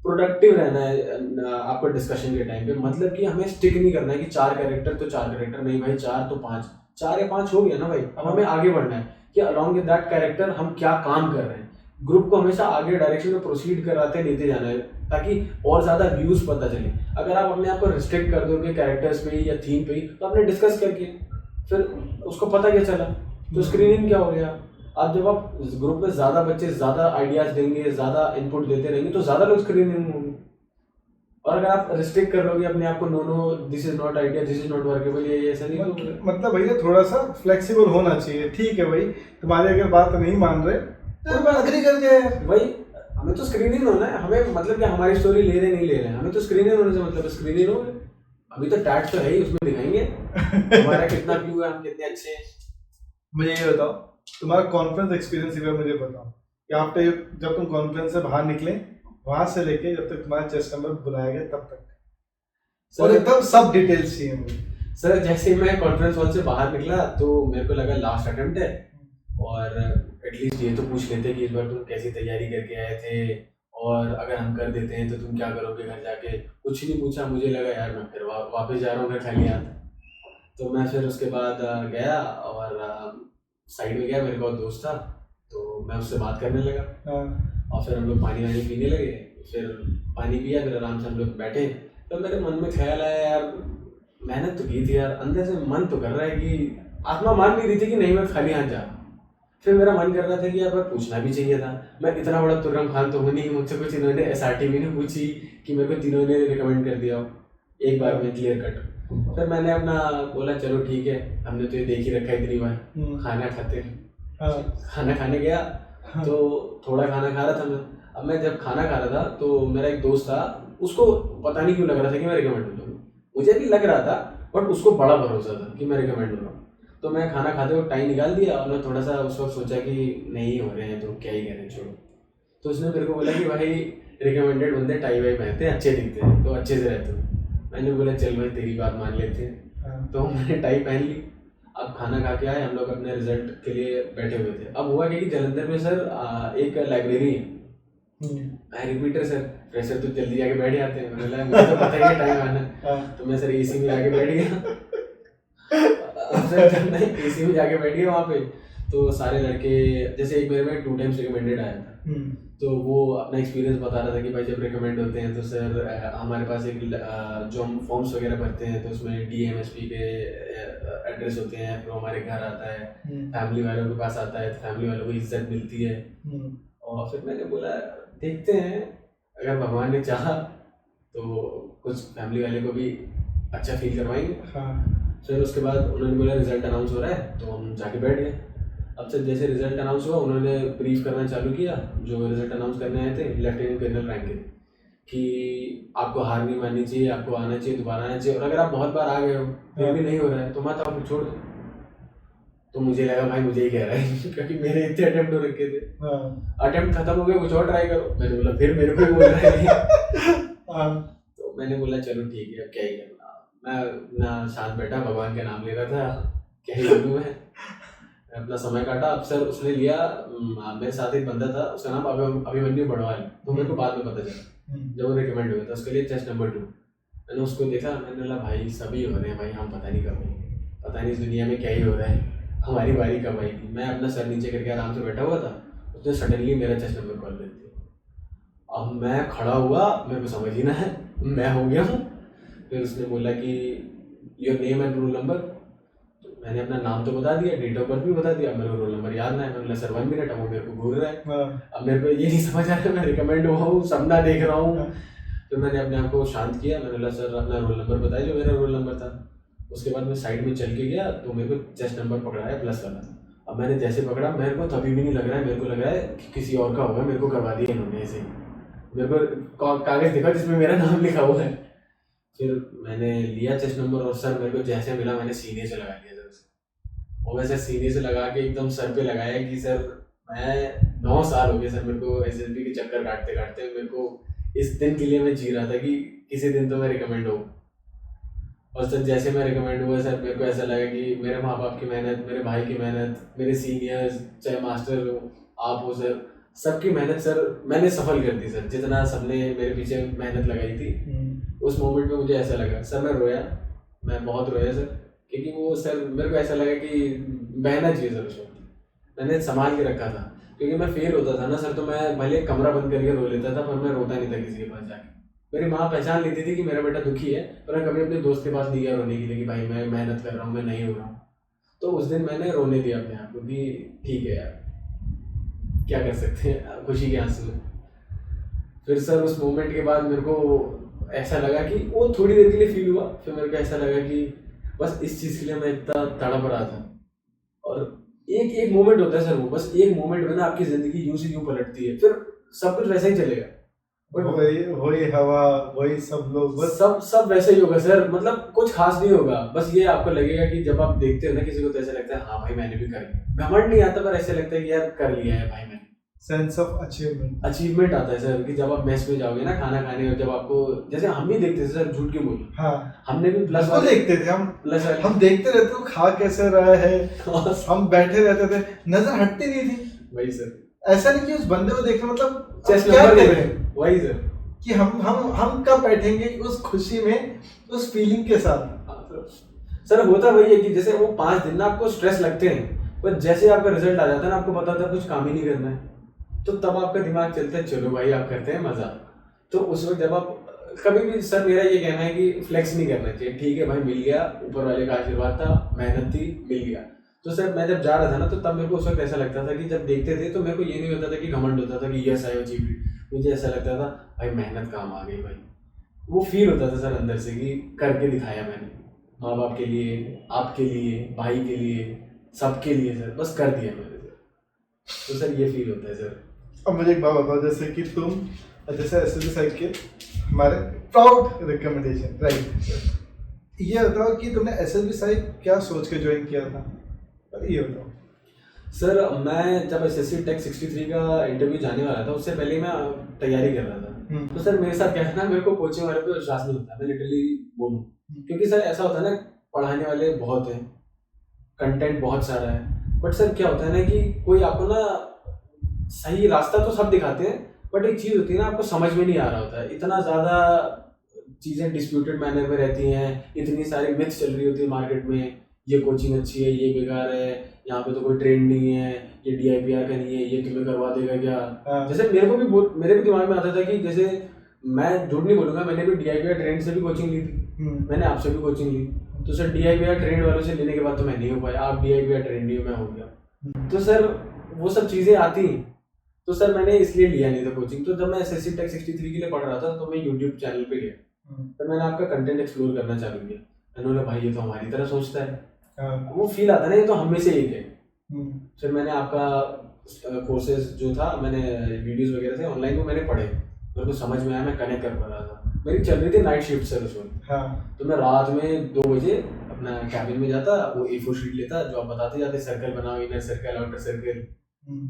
A: प्रोडक्टिव रहना है आपको डिस्कशन के टाइम पे। मतलब कि हमें स्टिक नहीं करना है कि 4 कैरेक्टर तो 4 कैरेक्टर, नहीं भाई 4 तो 5, 4 या 5 हो गया ना भाई। अब हमें आगे बढ़ना है कि अलॉन्ग विद दैट कैरेक्टर हम क्या काम कर रहे हैं। ग्रुप को हमेशा आगे डायरेक्शन में प्रोसीड कराते लेते जाना है, ताकि और ज्यादा व्यूज पता चले। अगर आप अपने आप को रिस्ट्रिक्ट कर दोगे कैरेक्टर्स पे ही या थीम पे ही, तो आपने डिस्कस करके फिर उसको पता क्या चला, तो स्क्रीनिंग क्या हो गया। अब जब आप ग्रुप में ज्यादा बच्चे ज्यादा आइडियाज देंगे, ज्यादा इनपुट देते रहेंगे, तो ज्यादा लोग स्क्रीनिंग होंगे। और अगर आप रिस्ट्रिक्ट कर लोगे अपने आप को, no this is not idea, this is not workable, ये ऐसा नहीं, तो
B: मतलब भैया थोड़ा सा फ्लेक्सिबल होना चाहिए। ठीक है भाई, तुम्हारी अगर बात नहीं मान रहे तो मैं अग्री कर जाए।
A: वही हमें तो स्क्रीनिंग होना है, हमें मतलब कि हमारी स्टोरी ले रहे नहीं ले रहे हैं, हमें तो स्क्रीनिंग होने से मतलब स्क्रीनिंग हो। अभी तो टैग तो है ही, उसमें दिखाएंगे हमारा कितना व्यू है, हम कितने अच्छे हैं।
B: मुझे ये बताओ, तुम्हारा कॉन्फ्रेंस एक्सपीरियंस एक बार मुझे बताओ कि आफ्टर जब तुम कॉन्फ्रेंस से बाहर निकले, वहां से लेके जब तक तुम्हारा चेस्ट नंबर बुलाया गया तब तक, और एकदम सब डिटेल्स चाहिए मुझे।
A: सर जैसे ही मैं कॉन्फ्रेंस हॉल से बाहर निकला तो मेरे को लगा लास्ट अटेम्प्ट है, और एटलीस्ट ये तो पूछ लेते कि इस बार तुम कैसी तैयारी करके आए थे, और अगर हम कर देते हैं तो तुम क्या करोगे घर जाके। कुछ नहीं पूछा, मुझे लगा यार मैं फिर वापस जा रहा हूँ घर खाली हाथ। तो मैं फिर उसके बाद गया और साइड में गया, मेरे को दोस्त था तो मैं उससे बात करने लगा, और फिर हम लोग पानी वानी पीने लगे। फिर पानी पिया, फिर आराम से हम लोग बैठे। तो मेरे मन में ख्याल आया यार मेहनत तो की थी यार, अंदर से मन तो कर रहा है कि आत्मा मान नहीं रही थी कि नहीं मैं खाली हाथ जा रहा। फिर मेरा मन कर रहा था कि यार पूछना भी चाहिए था, मैं इतना बड़ा तुर्रम खान तो हूँ नहीं, मुझसे कुछ इन्होंने एसआरटी भी नहीं पूछी कि मेरे को तीनों ने रिकमेंड कर दिया हो एक बार में क्लियर कट। फिर मैंने अपना बोला चलो ठीक है, हमने तो ये देख ही रखा है इतनी बार, खाना खाते खाना खाने गया। तो थोड़ा खाना खा रहा था मैं। अब मैं जब खाना खा रहा था तो मेरा एक दोस्त था, उसको पता नहीं क्यों लग रहा था कि मैं रिकमेंड हो जाऊँ, मुझे भी लग रहा था, बट उसको बड़ा भरोसा था कि मैं रिकमेंड हो रहा हूँ। तो मैं खाना खाते वक्त टाइम निकाल दिया, और मैं थोड़ा सा उस वक्त सोचा कि नहीं हो रहे हैं तो क्या ही करें, छोड़ो। तो उसने मेरे को बोला कि भाई रिकमेंडेड बंदे टाई वाई पहनते हैं, अच्छे दिखते हैं, तो अच्छे से रहते हो। मैंने बोला चल भाई तेरी बात मान लेते हैं। तो मैंने टाई पहन ली। अब खाना खा के आए, हम लोग अपने रिजल्ट के लिए बैठे हुए थे। अब हुआ क्या कि जलंधर में सर एक लाइब्रेरी है, मैं रिपीटर सर, फ्रेशर तो जल्दी जाके बैठ जाते हैं, मैंने मुझे तो पता ही है टाइम आना। तो मैं सर एसी में जाके बैठ गया। सर जब मैं एसी में जाके बैठ गया वहाँ पे, तो सारे लड़के, जैसे एक मेरे में 2 टाइम्स रिकमेंडेड आया था, तो वो अपना एक्सपीरियंस बता रहा था कि भाई जब रिकमेंड होते हैं तो सर हमारे पास एक जो हम फॉर्म्स वगैरह भरते हैं तो उसमें DMSP के एड्रेस होते हैं, फिर हमारे घर आता है, फैमिली वालों के पास आता है, तो फैमिली वालों को इज्जत मिलती है। और फिर मैंने बोला देखते हैं, अगर भगवान ने चाहा तो कुछ फैमिली वाले को भी अच्छा फील करवाएंगे। फिर उसके बाद उन्होंने बोला रिजल्ट अनाउंस हो रहा है, तो हम जाके बैठ गए। अब सर जैसे रिजल्ट अनाउंस हुआ, उन्होंने ब्रीफ करना चालू किया, जो रिजल्ट अनाउंस करने आए थे लेफ्टिनेंट कर्नल रैंक के, कि आपको हार नहीं माननी चाहिए, आपको आना चाहिए, दोबारा आना चाहिए, और अगर आप बहुत बार आ गए हो फिर भी नहीं हो रहा है तो मत आप छोड़ दो। तो मुझे लगा भाई मुझे ही कह रहा है क्योंकि मेरे इतने अटेम्प्ट हो रखे थे। अटेम्प्ट खत्म हो गया, कुछ और ट्राई करो। मैंने बोला फिर मेरे को ही बोल रहा है तो मैंने बोला चलो ठीक है, अब क्या ही करना। मैं ना शांत बैठा, भगवान का नाम ले रहा था, क्या ही बोलूं मैं अपना समय काटा। अब सर उसने लिया, मेरे साथ एक बंदा था, उसका नाम अभिमन्यु बड़वाल, तो मेरे को बाद में पता चला जब वो रिकमेंड हुआ था, उसके लिए चेस्ट नंबर 2। मैंने उसको देखा, मैंने बोला भाई सभी हो रहे हैं भाई, हम पता नहीं कब होंगे, पता नहीं इस दुनिया में क्या ही हो रहा है, हमारी बारी कब आएगी। मैं अपना सर नीचे करके आराम से बैठा हुआ था, उसने सडनली मेरा चेस्ट नंबर कॉल कर दिया। अब मैं खड़ा हुआ, मेरे को समझ ही ना है मैं हो गया हूँ। फिर उसने बोला कि your name and roll number. तो मैंने अपना नाम तो बता दिया, डेट ऑफ बर्थ भी बता दिया, मेरे को रोल नंबर याद ना है। मैंने बोला सर 1 मिनट, अब वो मेरे को घूर रहा है। अब मेरे को ये नहीं समझ आ रहा है मैं रिकमेंड हुआ हूँ, सपना देख रहा हूँ। तो मैंने अपने आप को शांत किया, मैंने बोला सर अपना रोल नंबर बताया, जो मेरा रोल नंबर था। उसके बाद मैं साइड में चल के गया तो मेरे को चेस्ट नंबर पकड़ा है प्लस वाला। अब मैंने जैसे पकड़ा, मेरे को तभी भी नहीं लग रहा है, मेरे को लग रहा है कि किसी और का होगा, मेरे को करवा दिया इन्होंने ऐसे। मेरे को कागज दिखा जिसमें मेरा नाम लिखा हुआ है। फिर मैंने लिया चेस्ट नंबर और सर मेरे को जैसे मिला मैंने सीने से लगा लिया सर से। और वैसे सीने से लगा के एकदम सर पे लगाया कि सर मैं 9 साल हो गए सर मेरे को एसएसबी के चक्कर काटते काटते, मेरे को इस दिन के लिए मैं जी रहा था कि किसी दिन तो मैं रिकमेंड हूँ। और सर जैसे मैं रिकमेंड हुआ सर, मेरे को ऐसा लगा कि मेरे माँ बाप की मेहनत, मेरे भाई की मेहनत, मेरे सीनियर्स, चाहे मास्टर हो, आप हो सर, सबकी मेहनत सर मैंने सफल कर दी सर। जितना सबने मेरे पीछे मेहनत लगाई थी, उस मोमेंट में मुझे ऐसा लगा सर, मैं रोया, मैं बहुत रोया सर, क्योंकि वो सर मेरे को ऐसा लगा कि बहना चाहिए सर उस वक्त। मैंने संभाल के रखा था, क्योंकि मैं फेल होता था ना सर, तो मैं भले कमरा बंद करके रो लेता था, पर मैं रोता नहीं था किसी के पास जाके। मेरी माँ पहचान लेती थी कि मेरा बेटा दुखी है, पर मैं कभी अपने दोस्त के पास नहीं गया रोने के लिए कि भाई मैं मेहनत कर रहा हूँ, मैं नहीं हो रहा हूँ। तो उस दिन मैंने रोने दिया अपने आप को कि ठीक है यार, क्या कर सकते हैं, खुशी के आंसू। फिर सर उस मोमेंट के बाद मेरे को ऐसा लगा कि वो थोड़ी देर के लिए फील हुआ, फिर मेरे को ऐसा लगा कि बस इस चीज़ के लिए मैं इतना तड़प रहा था। और एक एक मोमेंट होता है सर, वो बस एक मोमेंट में ना आपकी ज़िंदगी यूं से यूं पलटती है, फिर सब कुछ वैसा ही चलेगा।
B: वही हवा, वही सब लोग, बस
A: सब वैसे ही होगा सर, मतलब कुछ खास नहीं होगा। बस ये आपको लगेगा कि जब आप देखते हो ना किसी को, तो ऐसा लगता है हाँ भाई मैंने भी कर लिया। घमंड नहीं आता, पर ऐसा लगता है कि यार कर लिया है भाई मैंने।
B: सेंस ऑफ अचीवमेंट
A: आता है सर, कि जब आप मेस में जाओगे ना खाना खाने, और जब आपको, जैसे हम भी देखते थे सर, झूठ क्यों बोलूं,
B: हाँ
A: हमने भी प्लस
B: वाले देखते थे, हम देखते रहते थे खा कैसे रहा है, हम बैठे रहते थे, नजर हटती नहीं थी।
A: वही सर,
B: ऐसा नहीं कि उस बंदे को देख रहे, मतलब
A: चेस्ट
B: क्या
A: नंबर
B: कर रहे हैं,
A: वही सर,
B: कि हम कब बैठेंगे उस खुशी में, उस फीलिंग के साथ।
A: सर होता वही है कि जैसे वो 5 दिन ना आपको स्ट्रेस लगते हैं, पर जैसे आपका रिजल्ट आ जाता है ना, आपको पता था कुछ काम ही नहीं करना है, तो तब आपका दिमाग चलता है चलो भाई आप करते हैं मजा। तो उस वक्त जब आप कभी भी, सर मेरा ये कहना है कि फ्लेक्स नहीं करना चाहिए। ठीक है भाई, मिल गया, ऊपर वाले का आशीर्वाद था, मेहनत थी, मिल गया। तो सर मैं जब जा रहा था ना, तो तब मेरे को उस वक्त ऐसा लगता था कि जब देखते थे तो मेरे को ये नहीं होता था कि घमंड होता था कि यस आई अचीव। मुझे ऐसा लगता था भाई मेहनत काम आ गई भाई, वो फील होता था सर अंदर से कि करके दिखाया मैंने, माँ बाप के लिए, आपके लिए, भाई के लिए, सबके लिए सर, बस कर दिया मैंने सर। तो सर ये फील होता है सर।
B: अब मुझे एक बात बताओ, जैसे कि तुम जैसे एसएसबी साइड के हमारे प्राउड रिकमेंडेशन, राइट, ये बताओ कि तुमने एसएसबी साइड क्या सोच के ज्वाइन किया था, ये बताओ।
A: सर मैं जब एसएससी टेक 63 का इंटरव्यू जाने वाला था, उससे पहले मैं तैयारी कर रहा था। तो सर मेरे साथ क्या है ना, मेरे को कोचिंग वाले पे विश्वास नहीं होता, मैं लिटरली बोलूँ, क्योंकि सर ऐसा होता है ना, पढ़ाने वाले बहुत हैं, कंटेंट बहुत सारा है, बट सर क्या होता है ना कि कोई आपको ना सही रास्ता तो सब दिखाते हैं, बट एक चीज़ होती है ना, आपको समझ में नहीं आ रहा होता है। इतना ज़्यादा चीज़ें डिस्प्यूटेड मैनर में रहती हैं, इतनी सारी मिथ्स चल रही होती है मार्केट में, ये कोचिंग अच्छी है, ये बेकार है, यहाँ पे तो कोई ट्रेंड नहीं है, ये DIPR का नहीं है, ये तुम्हें करवा देगा क्या। जैसे मेरे भी दिमाग में आता था कि जैसे मैं झूठ नहीं बोलूँगा, मैंने भी DIPR ट्रेंड से भी कोचिंग ली थी, मैंने आपसे भी कोचिंग ली। तो सर DIPR ट्रेंड वालों से लेने के बाद तो मैं नहीं हो पाया, आप DIPR ट्रेंड ही मैं हो गया। तो सर वो सब चीज़ें आती, तो सर मैंने इसलिए लिया नहीं था कोचिंग। तो जब मैं एसएससी टेक 63 के लिए पढ़ रहा था, तो मैं यूट्यूब चैनल पे गया, तो मैंने आपका कंटेंट एक्सप्लोर करना चालू किया। मैंने बोला भाई ये तो हमारी तरह सोचता है, वो फील आता ना, ये तो हम में से एक है। फिर मैंने आपका कोर्सेज जो था, मैंने वीडियोस वगैरह थे ऑनलाइन, वो मैंने पढ़े, मेरे को समझ में आया, मैं कनेक्ट कर पा रहा था। मेरी चल रही थी नाइट शिफ्ट सर उस वक्त।
B: हाँ।
A: तो मैं रात में 2 बजे अपना कैबिन में जाता, वो A4 शीट लेता, जो आप बताते जाते सर्कल बनाओ, इनर सर्कल आउटर सर्कल,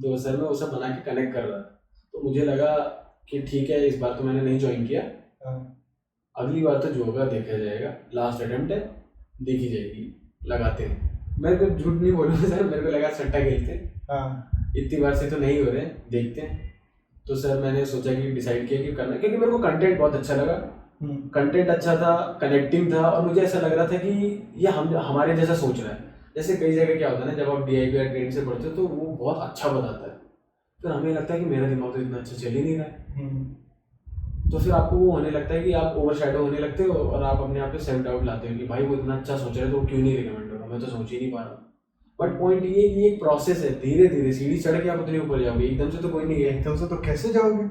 A: तो सर मैं वो सब बना के कनेक्ट कर रहा था। तो मुझे लगा कि ठीक है, इस बार तो मैंने नहीं ज्वाइन किया, अगली बार तो जो होगा देखा जाएगा, लास्ट अटेम्प्ट है, देखी जाएगी, लगाते हैं। मेरे को झूठ नहीं बोलूँगा सर, मेरे को लगा सट्टा खेलते हैं, इतनी बार से तो नहीं हो रहे, देखते हैं। तो सर मैंने सोचा कि डिसाइड किया कि करना, क्योंकि मेरे को कंटेंट बहुत अच्छा लगा, कंटेंट अच्छा था, कनेक्टिंग था, और मुझे ऐसा लग रहा था कि ये हमारे जैसा सोच रहा है। जैसे कई जगह क्या होता है ना, जब आप DIP या ट्रेन से पढ़ते हो तो वो बहुत अच्छा बताता है, फिर हमें लगता है कि मेरा दिमाग तो इतना अच्छा चल ही नहीं रहा है, तो फिर आपको वो होने लगता है कि आप ओवरशैडो होने लगते हो, और आप अपने आप पे सेल्फ डाउट लाते हो कि भाई वो इतना अच्छा सोच रहा है तो वो क्यों नहीं रिकमेंड होगा, मैं तो सोच ही नहीं पा रहा। बट पॉइंट ये है कि एक प्रोसेस है, धीरे धीरे सीढ़ी चढ़ के आप उतने ऊपर जाओगे, एकदम से तो कोई नहीं है।
B: एकदम से तो कैसे जाओगे?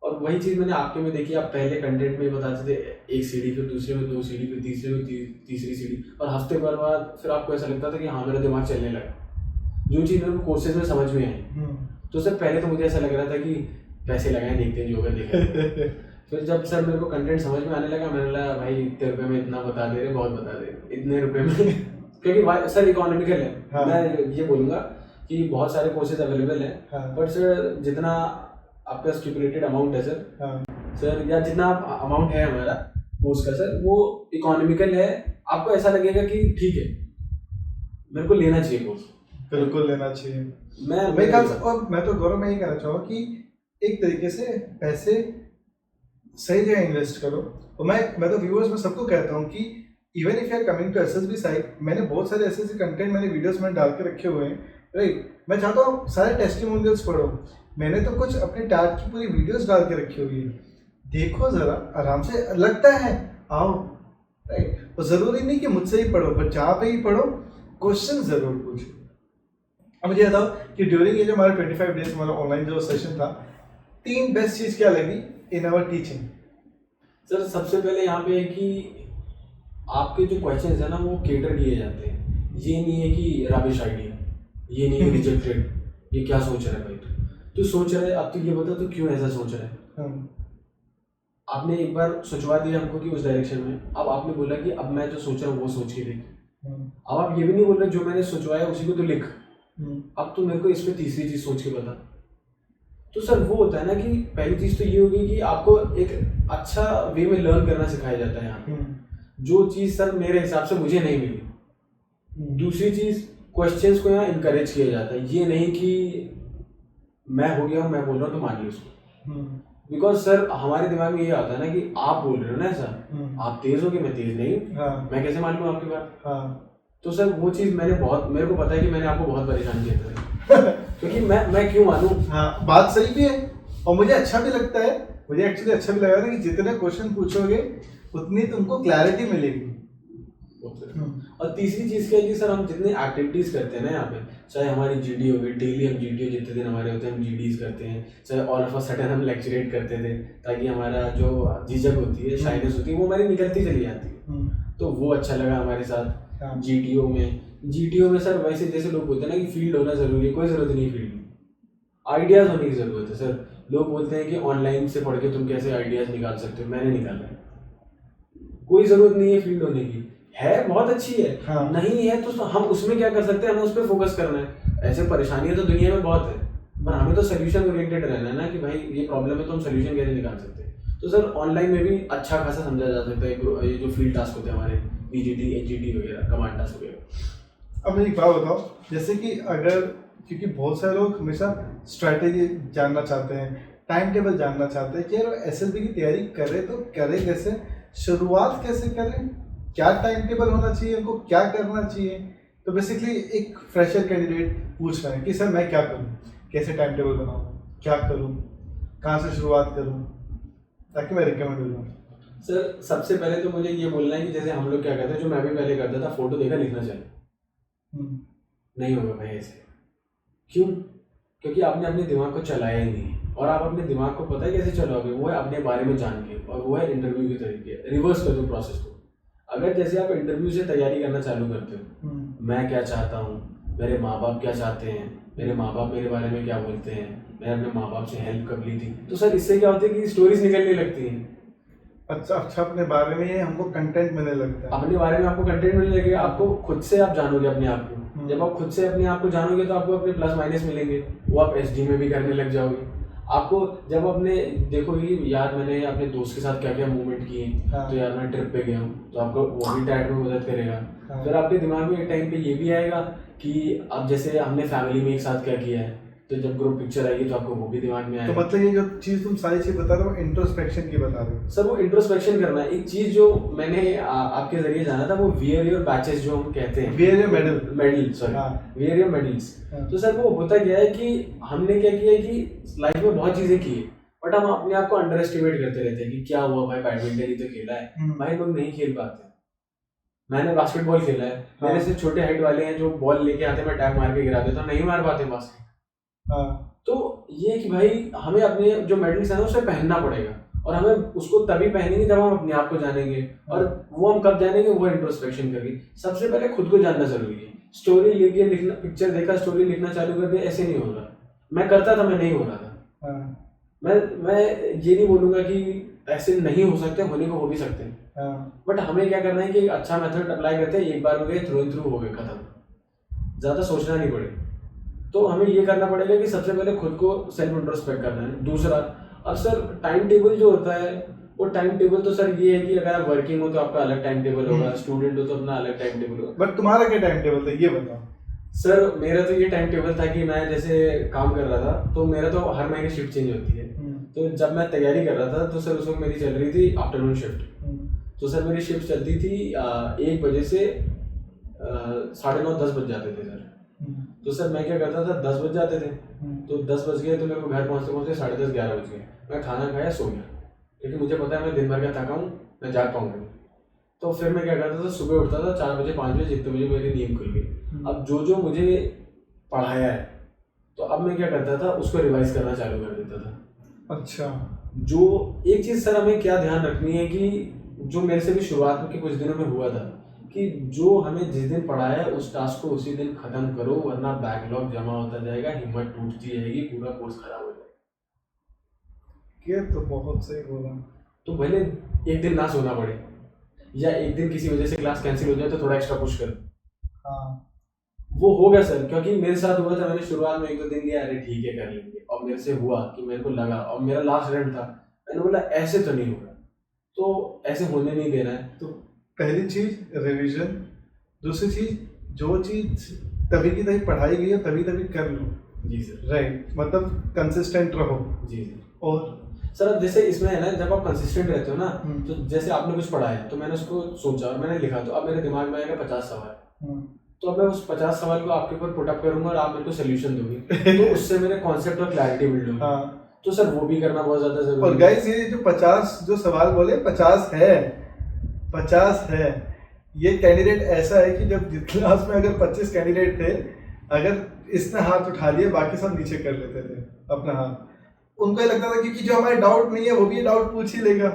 A: और वही चीज़ मैंने आपके में देखी, आप पहले कंटेंट में बताते थे एक सीढ़ी, फिर दूसरे में 2 सीढ़ी, फिर तीसरे में तीसरी सीढ़ी, और हफ्ते भर बाद फिर आपको ऐसा लगता था कि हाँ मेरा दिमाग चलने लगा, जो चीज़ मेरे को कोर्सेज में समझ में आई। तो सर पहले तो मुझे ऐसा लग रहा था कि पैसे लगाएं, देखते हैं जो होगा देखेंगे। फिर जब सर मेरे को कंटेंट समझ में आने लगा, मैंने लगा भाई इतने रुपये में इतना बता दे रहे, बहुत बता दे रहे, इतने रुपये में क्योंकि सर इकोनॉमिकल है। हाँ। मैं ये बोलूँगा कि बहुत सारे कोर्सेज अवेलेबल हैं। हाँ। बट सर जितना आपका स्टिपुलेटेड अमाउंट है सर, हाँ। सर या जितना अमाउंट है हमारा कोर्स का सर, वो इकोनॉमिकल है। आपको ऐसा लगेगा कि ठीक है मेरे को लेना चाहिए कोर्स, बिल्कुल लेना चाहिए। मैं तो गौरव में ये कहना चाहूँगा कि एक तरीके से पैसे सही जगह इन्वेस्ट करो। तो मैं तो व्यूअर्स में सबको कहता हूँ कि even if you are coming to SSB site, मैंने बहुत सारे ऐसे कंटेंट मैंने वीडियोस में डाल के रखे हुए हैं, राइट। मैं चाहता हूँ सारे टेस्टिमोनियल्स पढ़ो। मैंने तो कुछ अपने टाट की पूरी वीडियोस डाल के रखी हुई है, देखो जरा आराम से, लगता है आओ, राइट। तो ज़रूरी नहीं कि मुझसे ही पढ़ो, बट जहाँ पे ही पढ़ो क्वेश्चन ज़रूर पूछो। अब मुझे बताओ कि ड्यूरिंग ये जो हमारा 25 डेज हमारा ऑनलाइन जो सेशन था, 3 बेस्ट चीज़ क्या लगी इन आवर टीचिंग? सर सबसे पहले यहाँ पे है कि आपके जो क्वेश्चंस है ना वो केटर किए जाते हैं। ये नहीं है कि रबिश आइडिया, ये नहीं है रिजेक्टेड, ये क्या सोच रहा है भाई तू सोच रहा है, अब तो ये बता तो क्यों ऐसा सोच रहा है। आपने एक बार सोचवा दिया हमको कि उस डायरेक्शन में, अब आपने बोला कि अब मैं जो सोच रहा हूँ वो सोच के देख। अब आप ये भी नहीं बोल रहे जो मैंने सोचवाया उसी को तो लिख, अब तो मेरे को इस पे तीसरी चीज सोच के बता। तो सर वो होता है ना कि पहली चीज तो ये होगी कि आपको एक अच्छा वे में लर्न करना सिखाया जाता है यहाँ पे, जो चीज सर मेरे हिसाब से मुझे नहीं मिली। दूसरी चीज क्वेश्चंस को यहाँ इनकरेज किया जाता है, ये नहीं कि मैं हो गया हूँ मैं बोल रहा हूँ तो मान ली उसको। बिकॉज सर हमारे दिमाग में ये आता है ना कि आप बोल रहे हो ना ऐसा, आप तेज हो कि मैं तेज नहीं हूँ, मैं कैसे मान लूँ आपकी बात। तो सर वो चीज मेरे को पता है कि मैंने आपको बहुत परेशान किया था क्योंकि मैं क्यों मानूं। हाँ, बात सही भी है और मुझे अच्छा भी लगता है। मुझे एक्चुअली अच्छा भी लगा था कि जितने क्वेश्चन पूछोगे उतनी तुमको क्लैरिटी मिलेगी। और तीसरी चीज क्या है कि सर हम जितने एक्टिविटीज करते हैं ना यहाँ पे, चाहे हमारी GD हो गई, डेली हम GD जितने दिन हमारे होते हैं हम GDs करते हैं, चाहे ऑल ऑफ अ सडन हम लेक्चरेट करते थे ताकि हमारा जो झिझक होती है, शाइनेस होती है, वो हमारी निकलती चली जाती है। तो वो अच्छा लगा हमारे साथ। GTO में सर वैसे जैसे लोग बोलते हैं ना कि फील्ड होना जरूरी है, कोई जरूरत नहीं फील्ड में, आइडियाज होने की जरूरत है। सर लोग बोलते हैं कि ऑनलाइन से पढ़ के तुम कैसे आइडियाज निकाल सकते हो, मैंने निकाला है। कोई जरूरत नहीं है फील्ड होने की, है बहुत अच्छी है। हाँ। नहीं है तो हम उसमें क्या कर सकते हैं, हमें उस पर फोकस करना है। ऐसे परेशानियां तो दुनिया में बहुत है, पर हमें तो सोल्यूशन ओरिएंटेड रहना है ना कि भाई ये प्रॉब्लम है तो हम सोल्यूशन कैसे निकाल सकते हैं। तो सर ऑनलाइन में भी अच्छा खासा समझा जा सकता है ये जो फील्ड टास्क होते हैं हमारे PGT HGT वगैरह, कमांड टास्क वगैरह। अब एक बात बताओ, जैसे कि अगर क्योंकि बहुत सारे लोग हमेशा स्ट्रैटेजी जानना चाहते हैं, टाइम टेबल जानना चाहते हैं कि यार SSB की तैयारी करें तो करें कैसे, शुरुआत कैसे करें, क्या टाइम टेबल होना चाहिए, उनको क्या करना चाहिए। तो बेसिकली एक फ्रेशर कैंडिडेट पूछ रहे हैं कि सर मैं क्या करूं, कैसे टाइम टेबल बनाऊं, क्या करूं, कहाँ से शुरुआत करूं, ताकि मैं रिकमेंड हो जाऊँ। सर सबसे पहले तो मुझे ये बोलना है कि जैसे हम लोग क्या करते हैं, जो मैं भी पहले करता था, फोटो देखा लिखना चाहिए। नहीं होगा भाई ऐसे। क्यों? क्योंकि आपने अपने दिमाग को चलाया ही नहीं, और आप अपने दिमाग को पता है कैसे चलाओगे, वो है अपने बारे में जान के, और वो है इंटरव्यू के तरीके। रिवर्स कर दो प्रोसेस को। अगर जैसे आप इंटरव्यू से तैयारी करना चालू करते हो, मैं क्या चाहता हूँ, मेरे माँ बाप क्या चाहते हैं, मेरे माँ बाप मेरे बारे में क्या बोलते हैं, मैंने अपने माँ बाप से हेल्प कब ली थी। तो सर इससे क्या होता है कि स्टोरीज निकलने लगती हैं।
B: अच्छा अपने बारे में ये हमको कंटेंट मिलने लगता है।
A: अपने बारे में आपको कंटेंट मिलने लगेगा, आपको खुद से आप जानोगे अपने आप को। जब आप खुद से अपने आप को जानोगे तो आपको अपने प्लस माइनस मिलेंगे, वो आप एसडी में भी करने लग जाओगे। आपको जब अपने देखोगे यार मैंने अपने दोस्त के साथ क्या क्या मूवमेंट किए, तो यार मैं ट्रिप पे गया हूँ, तो आपको वो भी टाइम में मदद करेगा। फिर आपके दिमाग में एक टाइम पे ये भी आएगा कि अब जैसे हमने फैमिली में एक साथ क्या किया है, तो जब ग्रुप पिक्चर आएगी तो आपको वो भी दिमाग में आएगा।
B: तो मतलब ये जो चीज तुम सारी चीज बता रहे हो इंट्रोस्पेक्शन की बता रहे हो?
A: सर वो इंट्रोस्पेक्शन करना है। एक चीज जो मैंने आपके जरिए जाना था, वो वियर योर बैचेस जो हम कहते हैं,
B: wear your
A: medal sorry wear your medals. तो सर वो होता क्या है कि हमने क्या किया कि लाइफ में बहुत चीजें की है, बट हम अपने आप को अंडर एस्टिमेट करते रहते हैं कि क्या हुआ भाई, बैडमिंटन ही तो खेला है भाई, लोग नहीं खेल पाते। मैंने बास्केटबॉल खेला है, मेरे से छोटे हाइट वाले हैं जो बॉल लेके आते, मैं टैप मार के गिरा देता हूं, नहीं मार पाते बास्केट। तो ये कि भाई हमें अपने जो मेडल्स हैं उसे पहनना पड़ेगा, और हमें उसको तभी पहनेंगे जब हम अपने आप को जानेंगे। और वो हम कब जानेंगे, वो इंट्रोस्पेक्शन करके। सबसे पहले खुद को जानना जरूरी है। स्टोरी लेके लिखना, पिक्चर देखा स्टोरी लिखना चालू कर दिया, ऐसे नहीं होगा। मैं करता था, मैं नहीं हो रहा था। मैं ये नहीं बोलूंगा कि ऐसे नहीं हो सकते, होने को हो भी सकते हैं, बट हमें क्या करना है कि एक अच्छा मेथड अप्लाई करते हैं, एक बार हो गए थ्रू इन थ्रू हो गए, खत्म, ज्यादा सोचना नहीं पड़े। तो हमें ये करना पड़ेगा कि सबसे पहले खुद को सेल्फ इंट्रोस्पेक्ट करना है। दूसरा, अब सर टाइम टेबल जो होता है, वो टाइम टेबल तो सर ये है कि अगर आप वर्किंग हो तो आपका अलग टाइम टेबल होगा, स्टूडेंट हो तो अपना अलग टाइम टेबल होगा।
B: बट तुम्हारा क्या टाइम टेबल था ये बताओ?
A: सर मेरा तो ये टाइम टेबल था कि मैं जैसे काम कर रहा था, तो मेरा तो हर महीने शिफ्ट चेंज होती है। तो जब मैं तैयारी कर रहा था तो सर उस वक्त मेरी चल रही थी आफ्टरनून शिफ्ट। तो सर मेरी शिफ्ट चलती थी 1 बजे से 9:30-10 बज जाते थे सर। तो सर मैं क्या करता था, 10 बज जाते थे, तो 10 बज गए तो मेरे को घर पहुंचते पहुंचते 10:30-11 बज गए। मैं खाना खाया, सो गया, क्योंकि मुझे पता है मैं दिन भर का थका हूँ, मैं जाग पाऊंगा। तो फिर मैं क्या करता था, सुबह उठता था 4 बजे 5 बजे, जितने बजे मेरी नींद खुल गई। अब जो मुझे पढ़ाया है, तो अब मैं क्या करता था, उसको रिवाइज करना चालू कर देता था।
B: अच्छा,
A: जो एक चीज सर हमें क्या ध्यान रखनी है कि जो मेरे से भी शुरुआत के कुछ दिनों में हुआ था, कि जो हमें जिस दिन पढ़ाया है उस टास्क को उसी दिन खत्म करो, वरना बैकलॉग जमा होता जाएगा, हिम्मत टूटती जाएगी, पूरा कोर्स खराब हो जाएगा।
B: ये तो बहुत सही बोला।
A: तो भले एक दिन ना सोना पड़े, या एक दिन किसी वजह से क्लास कैंसिल हो जाए तो थोड़ा एक्स्ट्रा पुश करो।
B: हाँ,
A: वो होगा सर, क्योंकि मेरे साथ हुआ था। मैंने शुरुआत में 1-2 दिन लिया, अरे ठीक है कर लेंगे, और मेरे से हुआ कि मेरे को लगा, और मेरा लास्ट रन था, मैंने बोला ऐसे तो नहीं होगा, तो ऐसे होने नहीं देना है।
B: तो पहली चीज रिवीजन, दूसरी चीज जो चीज तभी की तभी पढ़ाई गई है तभी कर लो।
A: जी सर,
B: राइट, मतलब कंसिस्टेंट रहो।
A: जी सर।
B: और
A: सर अब जैसे इसमें है ना, जब आप कंसिस्टेंट रहते हो ना, तो जैसे आपने कुछ पढ़ा है तो मैंने उसको सोचा और मैंने लिखा, तो अब मेरे दिमाग में आएगा 50 सवाल। तो अब मैं उस 50 सवाल को आपके ऊपर पुट अप करूंगा और आप मेरे को सोल्यूशन दोगे, तो उससे मेरे कॉन्सेप्ट और क्लैरिटी बिल्ड होगी। तो सर वो भी करना बहुत ज्यादा जरूरी है।
B: और गाइस ये जो 50 जो सवाल बोले 50 है, ये कैंडिडेट ऐसा है कि जब क्लास में अगर 25 कैंडिडेट थे, अगर इसने हाथ उठा लिया बाकी सब नीचे कर लेते थे अपना हाथ। उनको ये लगता था कि जो हमारे डाउट नहीं है वो भी डाउट पूछ ही लेगा,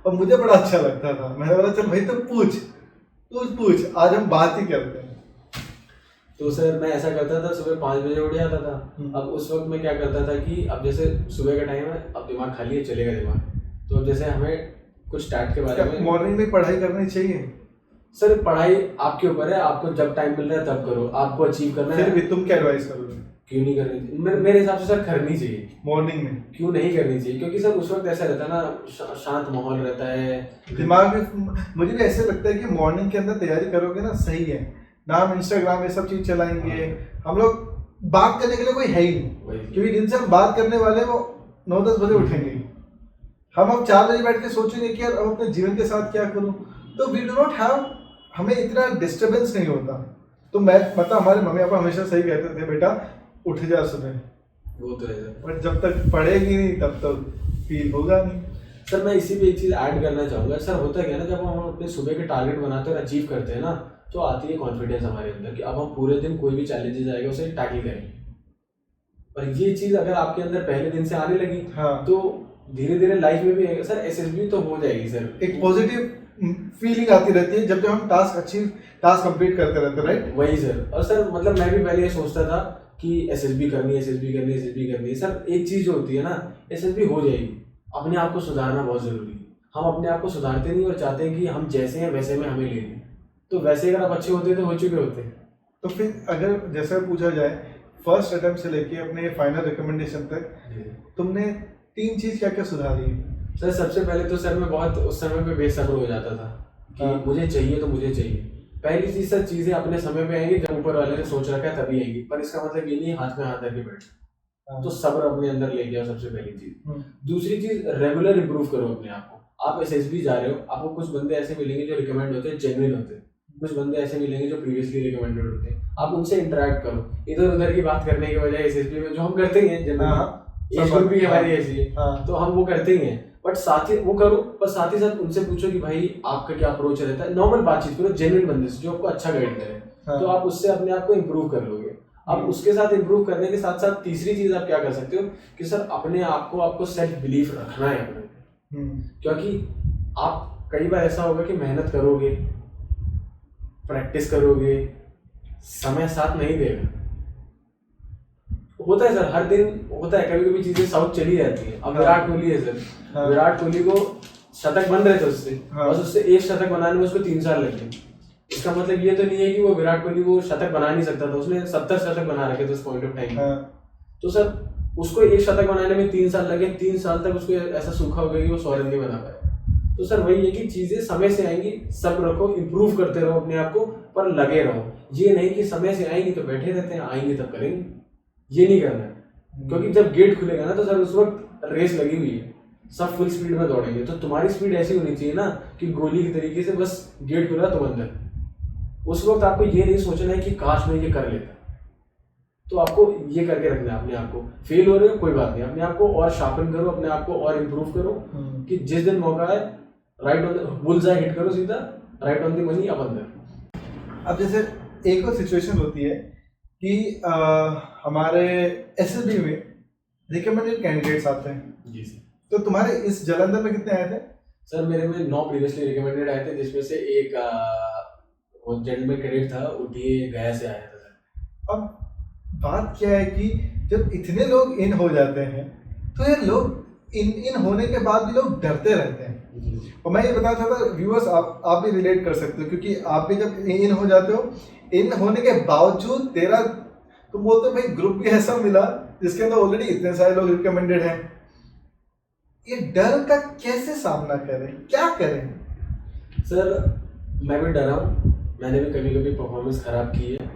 B: और मुझे बड़ा अच्छा लगता था। मैंने बोला चल भाई तुम पूछ, आज हम बात ही करते हैं।
A: तो सर मैं ऐसा करता था, सुबह 5 बजे उठ जाता था। अब उस वक्त मैं क्या करता था कि अब जैसे सुबह का टाइम है, अब दिमाग खाली है, चलेगा दिमाग, तो अब जैसे हमें कुछ स्टार्ट के बारे में,
B: मॉर्निंग में पढ़ाई करनी चाहिए
A: सर। पढ़ाई आपके ऊपर है, आपको जब टाइम मिल रहा है तब करो, आपको अचीव करना है।
B: फिर भी तुम क्या एडवाइस करोगे?
A: क्यों नहीं करनी चाहिए? मेरे हिसाब से सर करनी चाहिए।
B: मॉर्निंग में
A: क्यों नहीं करनी चाहिए? क्योंकि सर उस वक्त ऐसा रहता है ना, शांत माहौल रहता है
B: दिमाग में। मुझे भी ऐसे लगता है कि मॉर्निंग के अंदर तैयारी करोगे ना, सही है ना। हम इंस्टाग्राम ये सब चीज चलाएंगे, हम लोग बात करने के लिए कोई है ही नहीं, क्योंकि जिनसे हम बात करने वाले वो 9-10 बजे उठेंगे। हम अब 4 बजे बैठ के सोचेंगे कि यार अब अपने जीवन के साथ क्या करूं, तो वी डू नॉट हैव, हमें इतना डिस्टर्बेंस नहीं होता। तो मैं मतलब हमारे मम्मी पापा हमेशा सही कहते थे, बेटा उठ जा सुबह।
A: वो तो है सर,
B: बट जब तक पढ़ेगी नहीं तब तक फील होगा नहीं।
A: सर मैं इसी पे एक चीज ऐड करना चाहूंगा। सर होता क्या है ना, जब हम अपने सुबह के टारगेट बनाते हैं और अचीव करते हैं ना, तो आती है कॉन्फिडेंस हमारे अंदर कि अब हम पूरे दिन कोई भी चैलेंजेस आएगा उसे टैकल करेंगे। और ये चीज अगर आपके अंदर पहले दिन से आने लगी, तो धीरे धीरे लाइफ में भी आएगा सर, एसएसबी तो हो जाएगी सर।
B: एक पॉजिटिव फीलिंग आती रहती है जब हम टास्क कंप्लीट करते रहते हैं, राइट?
A: वही सर। और सर मतलब मैं भी पहले ये सोचता था कि एसएसबी करनी है, सर एक चीज़ जो होती है ना, एसएसबी हो जाएगी, अपने आप को सुधारना बहुत ज़रूरी है। हम अपने आप को सुधारते नहीं और चाहते हैं कि हम जैसे हैं वैसे में हमें ले लें, तो वैसे अगर आप अच्छे होते तो हो चुके होते।
B: तो फिर अगर जैसे पूछा जाए फर्स्ट अटेम्प्ट से लेके अपने फाइनल रिकमेंडेशन तक तुमने 3 चीज़ क्या क्या सुधारी है?
A: सर सबसे पहले तो सर मैं बहुत उस समय पे बेसब्र हो जाता था कि मुझे चाहिए तो मुझे चाहिए। पहली चीज़ सर, चीज़ें अपने समय पे आएंगी, जब ऊपर वाले ने सोच रखा है तभी आएंगी, पर इसका मतलब ये नहीं हाथ में हाथ रख के बैठ। तो सब्र अपने अंदर लेके आओ, सबसे पहली चीज। दूसरी चीज, रेगुलर इंप्रूव करो अपने आप को। आप एसएसबी जा रहे हो, आपको कुछ बंदे ऐसे मिलेंगे जो रिकमेंड होते हैं, जेन्युइन होते हैं, कुछ बंदे ऐसे मिलेंगे जो प्रीवियसली रिकमेंडेड होते हैं, आप उनसे इंटरेक्ट करो। इधर उधर की बात करने के बजाय एसएसबी में जो हम करते ही हैं, जनरली एज ग्रुप भी हमारी ऐसी है, तो हम वो करते ही हैं, बट साथ ही वो करो, पर साथ ही साथ उनसे पूछो कि भाई आपका क्या अप्रोच रहता है। नॉर्मल बातचीत करो जेन्युइन बंदे से जो आपको अच्छा गाइड करे, तो आप उससे अपने आप को इम्प्रूव कर लोगे। अब उसके साथ इम्प्रूव करने के साथ साथ तीसरी चीज आप क्या कर सकते हो कि सर अपने आप को, आपको सेल्फ बिलीफ रखना है अपने, क्योंकि आप कई बार ऐसा होगा कि मेहनत करोगे, प्रैक्टिस करोगे, समय साथ नहीं देगा। होता है सर, हर दिन होता है, कभी कभी चीजें साउथ चली जाती है। अब विराट कोहली है सर, विराट कोहली को शतक बन रहे थे उससे, बस उससे एक शतक बनाने में उसको 3 साल लगे। इसका मतलब ये तो नहीं है कि वो विराट कोहली वो शतक बना नहीं सकता था, उसने 70 शतक बना रखे थे उस पॉइंट ऑफ टाइम। तो सर उसको एक शतक बनाने में 3 साल लगे, 3 साल तक उसको ऐसा सूखा हो गया कि वो 100 रन नहीं बना पाया। तो सर वही है कि चीजें समय से आएंगी, सब रखो, इम्प्रूव करते रहो अपने आप को, पर लगे रहो। ये नहीं कि समय से आएंगी तो बैठे रहते हैं, आएंगे तब करेंगे, ये नहीं करना है। क्योंकि जब गेट खुलेगा ना तो सर उस वक्त रेस लगी हुई है, सब फुल स्पीड में दौड़ेंगे, तो तुम्हारी स्पीड ऐसी होनी चाहिए ना कि गोली की तरीके से बस गेट खुला तो अंदर। उस वक्त आपको ये नहीं सोचना है कि काश मैं ये कर लेता, तो आपको ये करके रखना है अपने आप को। फेल हो रहे हो कोई बात नहीं, अपने आप को और शार्पन करो, अपने आप को और इम्प्रूव करो कि जिस दिन मौका है right on the bullseye hit करो, सीधा राइट ऑन द मनी अब अंदर।
B: अब जैसे एक और सिचुएशन होती है कि हमारे एसएसबी में रिकमेंडेड कैंडिडेट्स आते हैं
A: जी सर।
B: तो तुम्हारे इस जालंधर में कितने आए थे?
A: सर मेरे में 9 प्रीवियसली रिकमेंडेड आए थे, जिसमें से एक वो जेंटलमैन कैडेट था, उठिए गया से आया था सर।
B: अब बात क्या है कि जब इतने लोग इन हो जाते हैं तो ये लोग इन होने के बाद भी लोग डरते रहते हैं। और मैं ये बताना चाहता हूँ व्यूअर्स, आप भी रिलेट कर सकते हो, क्योंकि आप भी जब इन हो जाते हो, इन होने के बावजूद तेरा तुम बोलते हो भाई ग्रुप भी ऐसा मिला जिसके अंदर ऑलरेडी इतने सारे लोग रिकमेंडेड हैं, ये डर का कैसे सामना करें, क्या करें?
A: सर मैं भी डरा हूँ, मैंने भी कभी कभी परफॉर्मेंस खराब की है,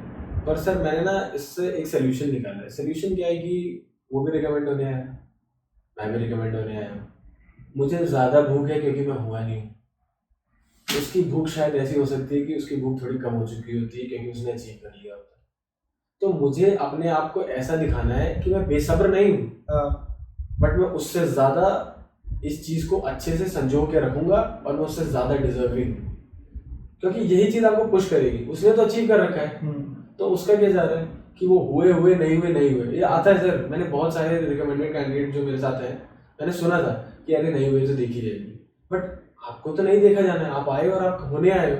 A: पर सर मैंने ना इससे एक सोल्यूशन निकाला है। सोल्यूशन क्या है कि वो भी रिकमेंड होने आया, मैं भी रिकमेंड होने आया। मुझे ज़्यादा भूख है क्योंकि मैं हुआ नहीं हूँ, उसकी भूख शायद ऐसी हो सकती है कि उसकी भूख थोड़ी कम हो चुकी होती है क्योंकि उसने अचीव कर लिया होता है। तो मुझे अपने आप को ऐसा दिखाना है कि मैं बेसब्र नहीं हूँ, बट मैं उससे ज़्यादा इस चीज़ को अच्छे से संजो के रखूँगा और मैं उससे ज़्यादा डिजर्विंग हूँ, क्योंकि यही चीज़ आपको पुश करेगी। उसने तो अचीव कर रखा है, तो उसका क्या जा रहा है कि वो हुए नहीं हुए। ये आता है सर, मैंने बहुत सारे रिकमेंडेड कैंडिडेट जो मेरे साथ हैं, मैंने सुना था कि अरे नहीं हुए तो देखी जाएगी, बट आपको तो नहीं देखा जाना है, आप आए और आप होने आए हो,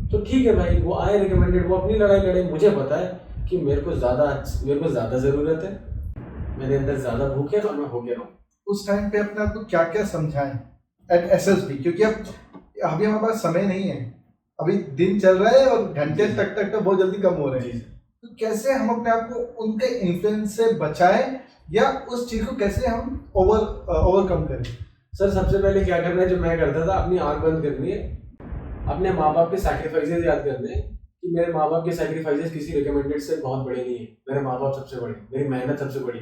A: तो ठीक है भाई, वो आए रिकमेंडेड, वो अपनी लड़ाई लड़े। मुझे पता है कि मेरे को ज़्यादा ज़रूरत है, मेरे अंदर ज़्यादा भूख है और मैं हो गया हूँ।
B: उस टाइम पे अपने आप को क्या क्या समझाएं एट एसएसबी, क्योंकि अब अभी हमारे पास समय नहीं है, अभी दिन चल रहा है और घंटे टक बहुत जल्दी कम हो रहे हैं, तो कैसे हम अपने आप को उनके इन्फ्लुएंस से बचाएं या उस चीज को कैसे हम ओवरकम करें?
A: सर सबसे पहले क्या करना है, जो मैं करता था, अपनी आंख बंद करनी है, अपने माँ बाप के सैक्रिफाइसेस याद करने हैं कि मेरे माँ बाप के सैक्रिफाइसेस किसी रिकमेंडेड से बहुत बड़े नहीं है, मेरे माँ बाप सबसे बड़े, मेरी मेहनत सबसे बड़ी,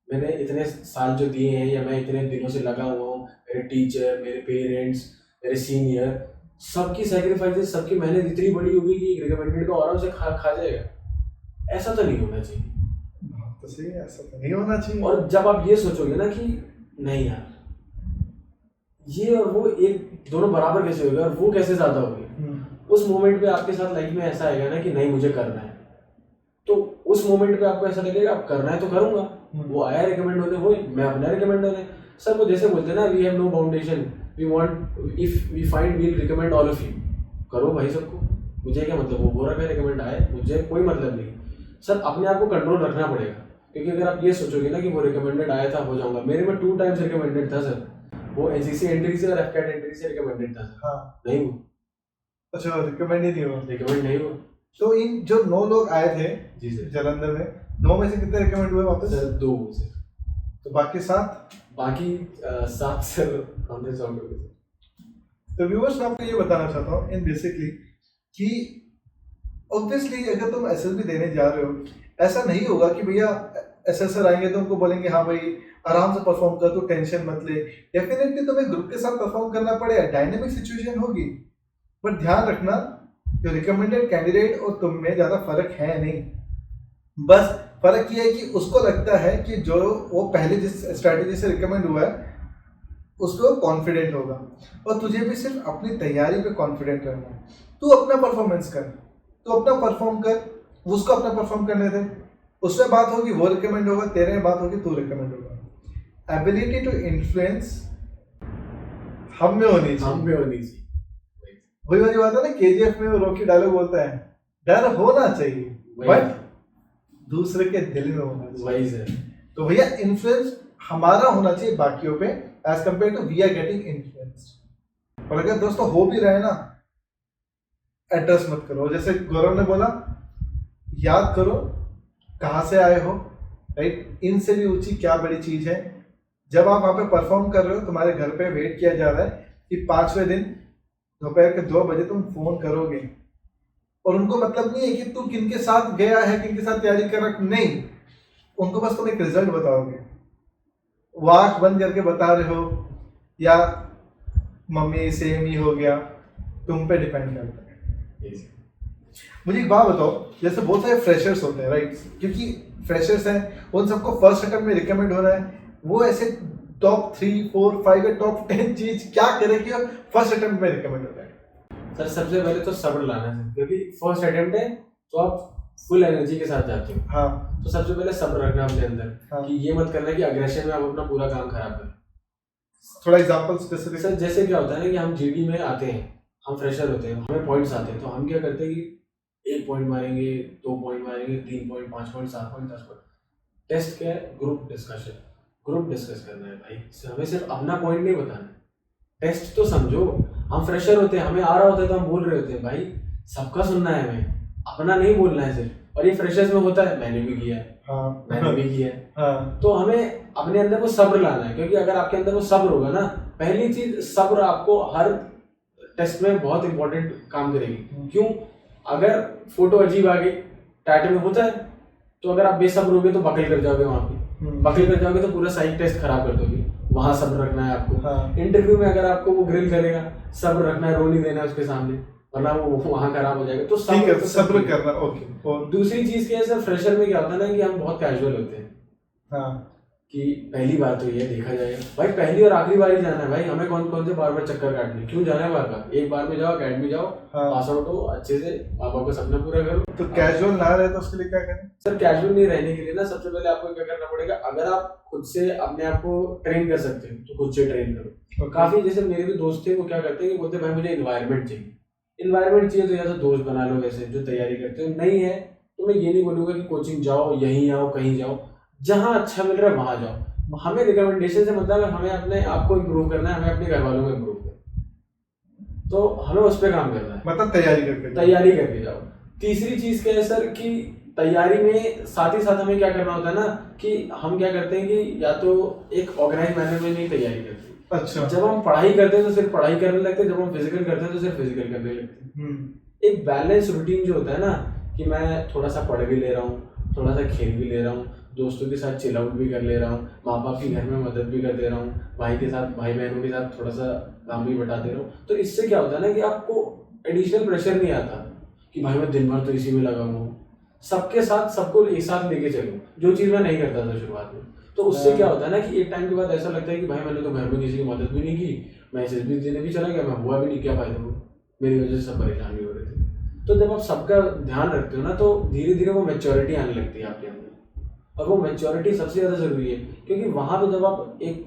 A: मैंने इतने साल जो दिए हैं या मैं इतने दिनों से लगा हुआ हूँ, मेरे टीचर, मेरे पेरेंट्स, मेरे सीनियर, सबकी सैक्रिफाइसेस, सबकी मेहनत इतनी बड़ी होगी कि एक रिकमेंडेड का और उसे खा जाएगा। ऐसा तो नहीं होना चाहिए।
B: तो सही है, ऐसा तो नहीं होना चाहिए।
A: और जब आप ये सोचोगे ना कि नहीं यार, ये और वो एक दोनों बराबर कैसे होगा और वो कैसे ज्यादा होगी, उस मोमेंट पे आपके साथ लाइफ में ऐसा आएगा ना कि नहीं मुझे करना है, तो उस मोमेंट पे आपको ऐसा लगेगा अब करना है तो करूंगा। वो आया रिकमेंड होने, हो मैं अपना रिकमेंड होने। सर वो जैसे बोलते हैं ना, we have no foundation, we want, if we find will recommend all of you. करो भाई सबको, मुझे क्या मतलब, वो बोरा का रिकमेंड आए, मुझे कोई मतलब नहीं। सर अपने आप को कंट्रोल रखना पड़ेगा, क्योंकि अगर आप ये सोचोगे ना कि वो रिकमेंडेड आया था हो जाऊंगा, मेरे में 2 टाइम्स रिकमेंडेड था सर, वो एनसीसी एंट्री से और एफकेट एंट्री से रिकमेंडेड था सर।
B: हाँ
A: नहीं हुआ।
B: अच्छा, रिकमेंड ही नहीं हुआ।
A: रिकमेंड नहीं हुआ।
B: तो इन जो 9 लोग आए थे
A: जी सर।
B: जालंधर में, 9 में से कितने रिकमेंड हुए वापस?
A: Sir 2 sir.
B: तो बाकी 7?
A: बाकी 7 सर कॉन्फ्रेंस आउट हो गए।
B: तो व्यूअर्स मैं आपको ये बताना चाहता हूँ इन बेसिकली कि ऑब्वियसली अगर तुम एसएसबी देने जा रहे हो, ऐसा नहीं होगा कि भैया एसएसआर आएंगे तो उनको बोलेंगे हाँ भाई आराम से परफॉर्म कर, तो टेंशन मत ले। डेफिनेटली तुम्हें ग्रुप के साथ परफॉर्म करना पड़ेगा, डायनेमिक सिचुएशन होगी, बट ध्यान रखना जो रिकमेंडेड कैंडिडेट और तुम में ज़्यादा फर्क है नहीं। बस फर्क ये है कि उसको लगता है कि जो वो पहले जिस स्ट्रैटेजी से रिकमेंड हुआ है उसको कॉन्फिडेंट होगा, और तुझे भी सिर्फ अपनी तैयारी पे कॉन्फिडेंट रहना है। तू अपना परफॉर्मेंस कर, तू अपना परफॉर्म कर, उसको अपना परफॉर्म करने दे, उसमें बात होगी वो रिकमेंड होगा, तेरे में बात होगी तू रिकमेंड होगा। एबिलिटी टू इन्फ्लुएंस हम में होनी चाहिए। वही वाली बात है ना, केजीएफ में वो रॉकी डायलॉग बोलता है, डर होना चाहिए बट दूसरे के दिल में होना चाहिए। तो भैया इन्फ्लुएंस हमारा होना चाहिए बाकियों पे as compare to we are getting influenced. और अगर दोस्तों हो भी रहे ना, एड्रेस मत करो। जैसे गौरव ने बोला, याद करो कहाँ से आए हो, राइट? इनसे भी ऊंची क्या बड़ी चीज है। जब आप वहाँ पे परफॉर्म कर रहे हो, तुम्हारे घर पे वेट किया जा रहा है कि 5वें दिन दोपहर के 2 बजे तुम फोन करोगे, और उनको मतलब नहीं है कि तू किनके साथ गया है, किनके साथ तैयारी कर रहा, नहीं, उनको बस तुम एक रिजल्ट बताओगे। वो आँख बंद करके बता रहे हो या मम्मी सेम ही हो गया, तुम पे डिपेंड करता है। मुझे एक बात बताओ, जैसे बहुत सारे फ्रेशर्स होते हैं, राइट? क्योंकि फ्रेशर्स हैं, उन सबको फर्स्ट अटेम्प्ट में रिकमेंड होना है, वो ऐसे टॉप 3, 4, 5 या टॉप 10 चीज क्या करे कि फर्स्ट अटेम्प्ट में रिकमेंड हो जाए?
A: सर सबसे पहले तो सब्र लाना है, क्योंकि फर्स्ट अटेम्प्ट है तो आप फुल एनर्जी के साथ जाते हो।
B: हाँ।
A: तो सबसे पहले सब्र रखना अपने अंदर।
B: हाँ।
A: कि ये मत करना कि अग्रेशन में आप अपना पूरा काम खराब करें।
B: थोड़ा एग्जांपल स्पेसिफिक।
A: सर जैसे क्या होता है ना कि हम जीडी में आते हैं, हम फ्रेशर होते हैं, हमें पॉइंट्स आते हैं, तो हम क्या करते हैं कि 1 पॉइंट मारेंगे, 2 पॉइंट मारेंगे, 3 point, 5 point, 7 point, 10 point. Test क्या है? ग्रुप डिस्कशन, ग्रुप डिस्कस करना है भाई, हमें सिर्फ अपना पॉइंट नहीं बताना। टेस्ट तो समझो, हम फ्रेशर होते हैं, हमें आ रहा होता है तो हम बोल रहे होते हैं, भाई सबका सुनना है, हमें अपना नहीं बोलना है सिर्फ। और ये फ्रेशर्स में होता है, मैंने भी किया है। हाँ। मैंने भी किया है। हाँ। तो हमें अपने अंदर वो सब्र लाना है, क्योंकि अगर आपके अंदर वो सब्र होगा ना, पहली चीज सब्र आपको हर टेस्ट में बहुत इंपॉर्टेंट काम करेगी। क्यों? अगर फोटो अजीब आ गई, टाइटल में होता है, तो अगर आप बेसब्र होगे तो बकल कर जाओगे, वहां पे बकल कर जाओगे तो पूरा साइड टेस्ट खराब कर दोगे। वहां सब्र रखना है आपको। हाँ। इंटरव्यू में अगर आपको वो ग्रिल करेगा, सब्र रखना है, रो नहीं देना है उसके सामने, वरना वो वहां खराब हो जाएगा। तो सब्र करना। ओके। और दूसरी चीज क्या है सर, फ्रेशर में क्या होता है ना कि हम बहुत कैजुअल होते हैं। हाँ। कि पहली बार तो ये देखा जाएगा भाई, पहली और आखिरी बार ही जाना है भाई, हमें कौन कौन से बार बार चक्कर काटने, क्यों जाना है बार बार? एक बार में जाओ, अकेडमी जाओ, पास आउट हो अच्छे से, माँ बाप का सपना पूरा करो। तो कैजुअल ना रहे तो उसके लिए क्या करें? सर कैजुअल नहीं रहने के लिए ना, सबसे पहले आपको क्या करना पड़ेगा, अगर आप खुद से अपने आप को ट्रेन कर सकते हैं तो खुद से ट्रेन करो। काफी जैसे मेरे भी दोस्त थे, वो क्या करते हैं कि बोलते भाई मुझे इन्वायरमेंट चाहिए। इन्वायरमेंट चाहिए तो या तो दोस्त बना लो वैसे जो तैयारी करते हो, नहीं है तो मैं ये नहीं बोलूंगा कि कोचिंग जाओ, यहीं आओ, कहीं जाओ, जहाँ अच्छा मिल रहा है वहां जाओ। हमें रिकमेंडेशन से मतलब हमें अपने आप को इम्प्रूव करना है, हमें अपने घर वालों को इम्प्रूव करना है, तो हमें उस पर काम करना है। मतलब तैयारी करके जाओ। तीसरी चीज क्या है सर कि तैयारी में साथ ही साथ हमें क्या करना होता है ना कि हम क्या करते हैं कि या तो एक ऑर्गेनाइज मैनर में नहीं तैयारी करते। अच्छा। जब हम पढ़ाई करते हैं तो सिर्फ पढ़ाई करने लगते हैं, जब हम फिजिकल करते हैं तो सिर्फ फिजिकल करने लगते हैं। एक बैलेंस रूटीन जो होता है ना कि मैं थोड़ा सा पढ़ भी ले रहा हूँ, थोड़ा सा खेल भी ले रहा हूँ, दोस्तों के साथ चिल आउट भी कर ले रहा हूँ, माँ बाप की घर में मदद भी कर दे रहा हूँ, भाई के साथ, भाई बहनों के साथ थोड़ा सा काम भी बटा दे रहा हूँ, तो इससे क्या होता है ना कि आपको एडिशनल प्रेशर नहीं आता कि भाई मैं दिन भर तो इसी में लगा हुआ हूँ, सबके साथ सबको एक साथ लेके चलूँ, जो चीज़ मैं नहीं करता था शुरुआत में। तो उससे क्या होता है ना कि एक टाइम के बाद ऐसा लगता है कि भाई मैंने तो घर में किसी की मदद भी नहीं की, मैं एसएसबी देने भी चला गया, मैं हुआ भी नहीं, क्या फायदा हुआ, मेरी वजह से सब परेशान भी हो रहे थे। तो जब आप सबका ध्यान रखते हो ना तो धीरे धीरे वो मैच्योरिटी आने लगती है आपके अंदर, और वो मैच्योरिटी सबसे ज़्यादा ज़रूरी है, क्योंकि वहाँ पे जब आप एक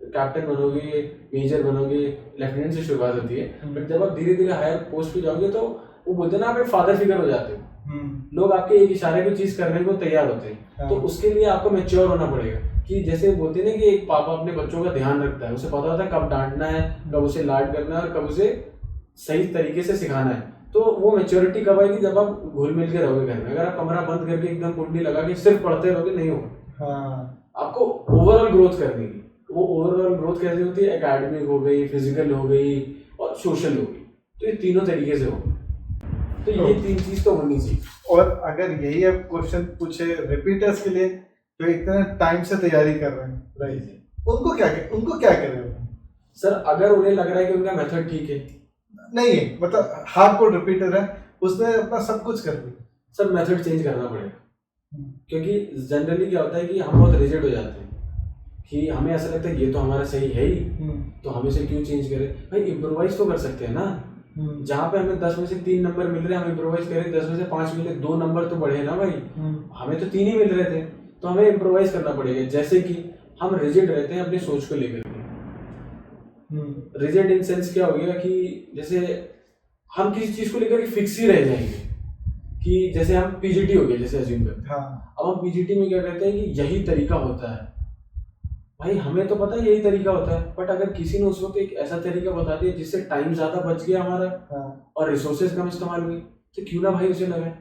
A: कैप्टन बनोगे, मेजर बनोगे, लेफ्टिनेंट से शुरुआत होती है, बट जब आप धीरे धीरे हायर पोस्ट पे जाओगे तो वो बोलते हैं ना आप एक फादर फिगर हो जाते हो, लोग आपके एक इशारे पे चीज करने को तैयार होते हैं। तो उसके लिए आपको मैच्योर होना पड़ेगा कि जैसे बोलते हैं ना कि एक पापा अपने बच्चों का ध्यान रखता है, उसे पता होता है कब डांटना है, कब उसे लाड करना है और कब उसे सही तरीके से सिखाना है। तो वो मैच्योरिटी कब आएगी? जब आप घुल मिल के रहोगे घर में। अगर आप कमरा बंद करके एकदम कुंडी लगा के सिर्फ पढ़ते रहोगे, नहीं होगा। आपको ओवरऑल ग्रोथ करनी है। वो ओवरऑल ग्रोथ कैसे होती है? एकेडमिक हो गई, फिजिकल हो गई और सोशल हो गई। तो ये तीनों तरीके से होगा। तो ये तीन चीज तो होनी चाहिए।
B: और अगर यही अब क्वेश्चन पूछे रिपीटर्स के लिए, तो इतना टाइम से तैयारी कर रहे हैं, राइट, उनको क्या करें
A: सर? अगर उन्हें लग रहा है कि उनका मेथड ठीक है,
B: नहीं है, मतलब हार्डकोर रिपीटर है, उसने अपना सब कुछ कर दिया,
A: सर मेथड चेंज करना पड़ेगा। क्योंकि जनरली क्या होता है कि हम बहुत रिजिड हो जाते हैं कि हमें ऐसा लगता है ये तो हमारा सही है ही, तो हम इसे क्यों चेंज करें? भाई इम्प्रोवाइज तो कर सकते हैं ना। जहाँ पे हमें 10 में से 3 नंबर मिल रहे हैं, हम इम्प्रोवाइज करें, 10 में से 5 मिले, 2 नंबर तो बढ़े ना भाई। हमें तो 3 ही मिल रहे थे, तो हमें इम्प्रोवाइज करना पड़ेगा। जैसे कि हम रिजिड रहते हैं अपनी सोच को लेकर के। रिजिड इन सेंस क्या हो गया कि जैसे हम किसी चीज को लेकर फिक्स ही रह जाएंगे कि जैसे हम पीजीटी हो गए, जैसे अज्यूम करते हैं। अब हम पीजीटी में क्या कहते हैं कि यही तरीका होता है। भाई हमें तो पता है यही तरीका होता है, बट अगर किसी ने उस वक्त एक ऐसा तरीका बता दिया जिससे टाइम ज्यादा बच गया हमारा और रिसोर्सेज कम इस्तेमाल हुए, तो क्यों ना भाई उसे लगाए।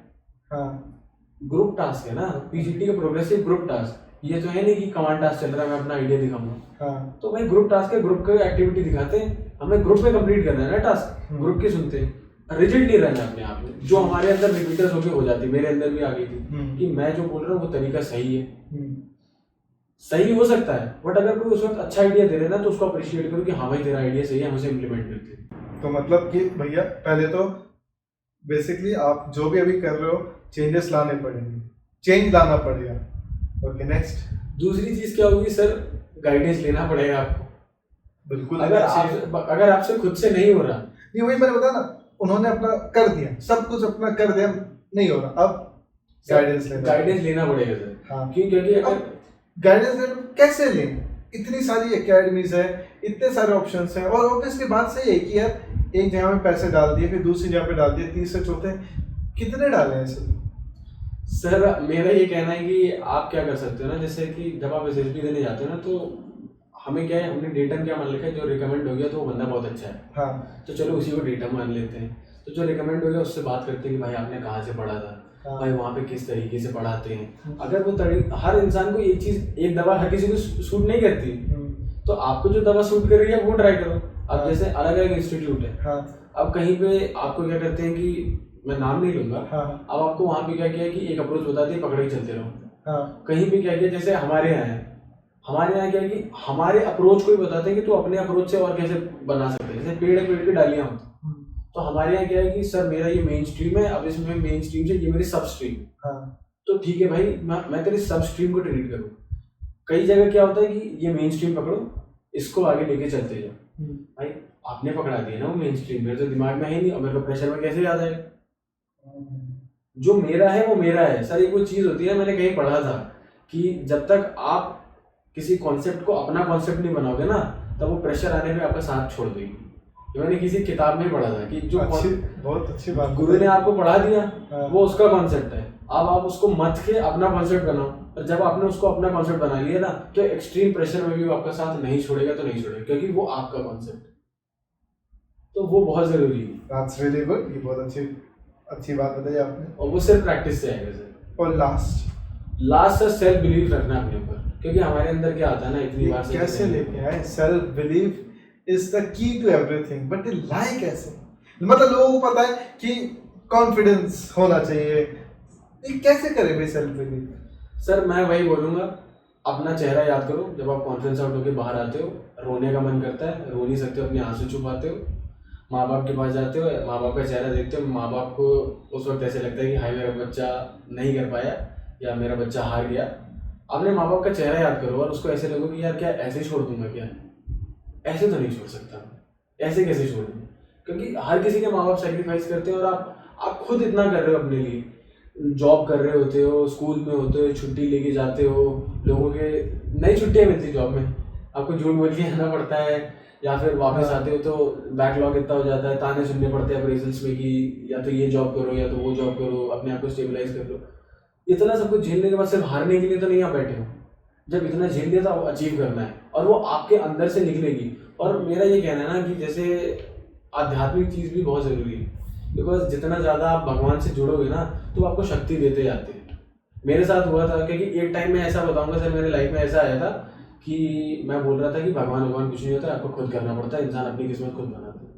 A: ग्रुप टास्क है ना पीजीटी का, प्रोग्रेसिव ग्रुप टास्क। ये तो है नहीं कि कमांड टास्क चल रहा है, मैं अपना आइडिया दिखाऊंगा। तो भाई ग्रुप टास्क है, ग्रुप की एक्टिविटी दिखाते हैं, हमें ग्रुप में कंप्लीट करना है ना टास्क, ग्रुप के सुनते हैं। रिजिड नहीं रहना अपने आप में। जो हमारे अंदर रिपीटर्स होके हो जाती, मेरे अंदर भी आ गई थी कि मैं जो बोल रहा हूँ वो तरीका सही है। सही हो सकता है, बट अगर कोई उस वक्त अच्छा आइडिया दे रहे ना, तो उसको अप्रिशिएट करो कि हाँ भाई तेरा आइडिया सही है, हम उसे इम्प्लीमेंट करते हैं।
B: तो मतलब कि भैया पहले तो बेसिकली आप जो भी अभी कर रहे हो, चेंजेस लाने पड़ेंगे, चेंज लाना पड़ेगा। ओके, नेक्स्ट
A: दूसरी चीज क्या होगी सर? गाइडेंस लेना पड़ेगा आपको।
B: बिल्कुल।
A: अगर आपसे खुद से नहीं हो रहा,
B: नहीं वही मैंने बताया ना, उन्होंने अपना कर दिया, सब कुछ अपना कर दिया, नहीं हो रहा, अब
A: गाइडेंस लेना पड़ेगा सर। क्योंकि अगर
B: गाइडेंस कैसे लें? इतनी सारी एकेडमीज है, इतने सारे ऑप्शंस हैं, और ऑब्वियसली बात सही है कि यार एक जगह में पैसे डाल दिए, फिर दूसरी जगह पे डाल दिए, तीसरे चौथे कितने डाले हैं ऐसे?
A: सर मेरा ये कहना है कि आप क्या कर सकते हो ना, जैसे कि जब आप एसएसबी देने जाते हो ना, तो हमें क्या है, हमने डेटम क्या मान लिखा है, जो रिकमेंड हो गया तो वो बंदा बहुत अच्छा है, तो चलो उसी को डेटम मान लेते हैं। तो जो रिकमेंड हो गया उससे बात करते हैं कि भाई आपने कहाँ से पढ़ा था, भाई वहाँ पे किस तरीके से पढ़ाते हैं। अगर वो हर इंसान को एक दवा हर किसी को सूट नहीं करती, तो आपको जो दवा सूट कर रही है वो ट्राई करो। अब जैसे अलग अलग इंस्टीट्यूट है, अब कहीं पे आपको क्या करते हैं कि मैं नाम नहीं लूंगा, अब आपको वहाँ पे क्या किया कि एक अप्रोच बताते हैं, पकड़े चलते रहो। कहीं पे क्या किया, जैसे हमारे यहाँ क्या कि हमारे अप्रोच को ही बताते हैं कि तू अपने अप्रोच से और कैसे बना सकते हैं। जैसे पेड़ की डालियां होती, तो हमारे यहाँ क्या है कि सर मेरा ये मेन स्ट्रीम है, अब इसमें मेन स्ट्रीम से ये मेरी सब स्ट्रीम, तो ठीक है भाई मैं तेरी सब स्ट्रीम को ट्रीट करूँ। कई जगह क्या होता है कि ये मेन स्ट्रीम पकड़ो, इसको आगे लेके चलते जाओ। भाई आपने पकड़ा दिया ना वो मेन स्ट्रीम, मेरे तो दिमाग में है नहीं, और मेरे को प्रेशर में कैसे याद आएगा? जो मेरा है वो मेरा है सर। ये कोई चीज होती है, मैंने कहीं पढ़ा था कि जब तक आप किसी कॉन्सेप्ट को अपना कॉन्सेप्ट नहीं बनाओगे ना, तब वो प्रेशर आने पे आपका साथ छोड़ देगी। मैंने किसी किताब में पढ़ा था कि जो
B: बहुत अच्छी बात
A: गुरु ने आपको पढ़ा दिया वो उसका कॉन्सेप्ट है, अब आप उसको मत के अपना कॉन्सेप्ट बनाओ। और जब आपने उसको अपना कॉन्सेप्ट बना लिया ना, तो एक्सट्रीम प्रेशर में भी वो आपका साथ नहीं छोड़ेगा, तो नहीं छोड़ेगा, क्योंकि वो आपका कॉन्सेप्ट है। तो वो बहुत जरूरी है।
B: That's really good. ये बहुत अच्छी बात बताई आपने।
A: और वो सिर्फ प्रैक्टिस से आएगा सर।
B: और लास्ट
A: सर सेल्फ बिलीव रखना अपने ऊपर, क्योंकि हमारे अंदर क्या आता है ना, इतनी बार से
B: कैसे लेके आए self believe is the key to everything, but ये लाइक कैसे? मतलब लोगों को पता है कि कॉन्फिडेंस होना चाहिए, ये कैसे करें भाई सेल्फ बिलीव?
A: सर मैं वही बोलूंगा, अपना चेहरा याद करो। जब आप कॉन्फ्रेंस आउट होकर बाहर आते हो, रोने का मन करता है, रो नहीं सकते हो, अपने आंसू छुपाते हो, माँ बाप के पास जाते हो, माँ बाप का चेहरा देखते हो, माँ बाप को उस वक्त ऐसे लगता है कि हाय मेरा बच्चा नहीं कर पाया या मेरा बच्चा हार गया। अपने माँ बाप का चेहरा याद करो और उसको ऐसे लगो कि यार क्या ऐसे छोड़ दूंगा क्या? ऐसे तो नहीं छोड़ सकता, ऐसे कैसे छोड़ दूँ? क्योंकि हर किसी के माँ बाप सेक्रीफाइस करते हैं, और आप खुद इतना कर रहे हो अपने लिए। जॉब कर रहे होते हो, स्कूल में होते हो, छुट्टी लेके जाते हो, लोगों के नई छुट्टियाँ मिलती जॉब में, आपको झूठ बोल के आना पड़ता है, या फिर वापस आते हो तो बैकलॉग इतना हो जाता है, ताने सुनने पड़ते हैं अप्रेजल्स में कि या तो ये जॉब करो या तो वो जॉब करो, अपने आप को स्टेबलाइज कर लो। इतना सब कुछ झेलने के बाद सिर्फ हारने के लिए तो नहीं आप बैठे हो। जब इतना झेल लिया तो अचीव करना है और वो आपके अंदर से निकलेगी। और मेरा ये कहना है ना कि जैसे आध्यात्मिक चीज़ भी बहुत ज़रूरी है, बिकॉज जितना ज़्यादा आप भगवान से जुड़ोगे ना तो आपको शक्ति देते जाते हैं। मेरे साथ हुआ था, क्योंकि एक टाइम में ऐसा बताऊंगा सर, मेरे लाइफ में ऐसा आया था कि मैं बोल रहा था कि भगवान कुछ नहीं होता, आपको खुद करना पड़ता है, इंसान अपनी किस्मत खुद बनाता है।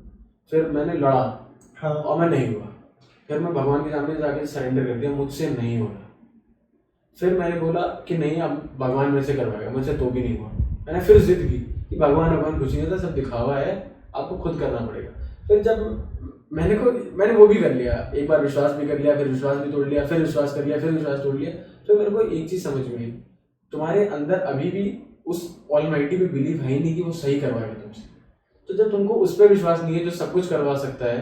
A: फिर मैंने लड़ा और मैं नहीं हुआ। फिर मैं भगवान के सामने जाके सरेंडर कर दिया, मुझसे नहीं हो रहा। फिर मैंने बोला कि नहीं, अब भगवान मेरे से करवाएगा, मुझसे तो भी नहीं हुआ। मैंने फिर जिद की कि भगवान कुछ नहीं होता, सब दिखावा है, आपको खुद करना पड़ेगा। फिर जब मैंने वो भी कर लिया, एक बार विश्वास भी कर लिया, फिर विश्वास भी तोड़ लिया, फिर विश्वास कर लिया, फिर विश्वास तोड़ लिया। फिर मेरे को एक चीज़ समझ में आई, तुम्हारे अंदर अभी भी उस ऑलमाइटी पे बिलीव है ही नहीं कि वो सही करवाएगा तुमसे। तो जब तुमको उस पर विश्वास नहीं है जो सब कुछ करवा सकता है,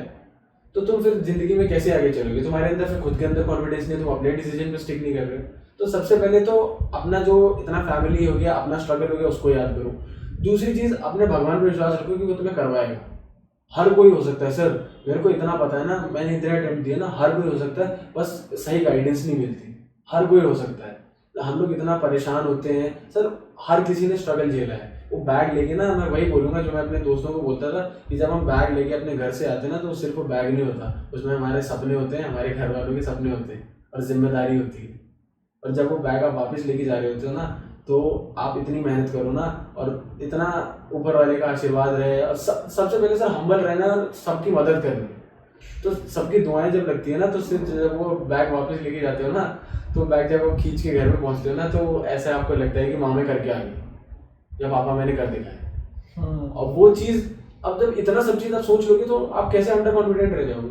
A: तो तुम फिर जिंदगी में कैसे आगे चलोगे? तुम्हारे अंदर फिर खुद के अंदर कॉन्फिडेंस नहीं है, तुम अपने डिसीजन पे स्टिक नहीं कर रहे हो। तो सबसे पहले तो अपना जो इतना फैमिली हो गया, अपना स्ट्रगल हो गया, उसको याद करो। दूसरी चीज़, अपने भगवान पर विश्वास रखो कि वो तुम्हें करवाएगा। हर कोई हो सकता है सर, मेरे को इतना पता है ना, मैंने इतने अटेम्प्ट दिए ना, हर कोई हो सकता है, बस सही गाइडेंस नहीं मिलती। हर कोई हो सकता है। हम लोग इतना परेशान होते हैं सर, हर किसी ने स्ट्रगल झेला है। वो बैग लेके ना, मैं वही बोलूँगा जो मैं अपने दोस्तों को बोलता था कि जब हम बैग लेके अपने घर से आते हैं ना, तो सिर्फ वो बैग नहीं होता, उसमें हमारे सपने होते हैं, हमारे घर वालों के सपने होते हैं और जिम्मेदारी होती है। और जब वो बैग आप वापस लेके जा रहे होते हो ना, तो आप इतनी मेहनत करो ना, और इतना ऊपर वाले का आशीर्वाद रहे, और सबसे पहले सर हम्बल रहना और सबकी मदद करनी। तो सबकी दुआएं जब लगती है ना, तो सिर्फ जब वो बैग वापस लेके जाते हो ना, तो बैग जब वो खींच के घर में पहुंचते हो ना, तो ऐसे आपको लगता है कि माँ करके आ गई या पापा मैंने कर दिखाया। और वो चीज़, अब जब इतना सब चीज़ आप सोच लोगे तो आप कैसे अंडर कॉन्फिडेंट रह जाओगे?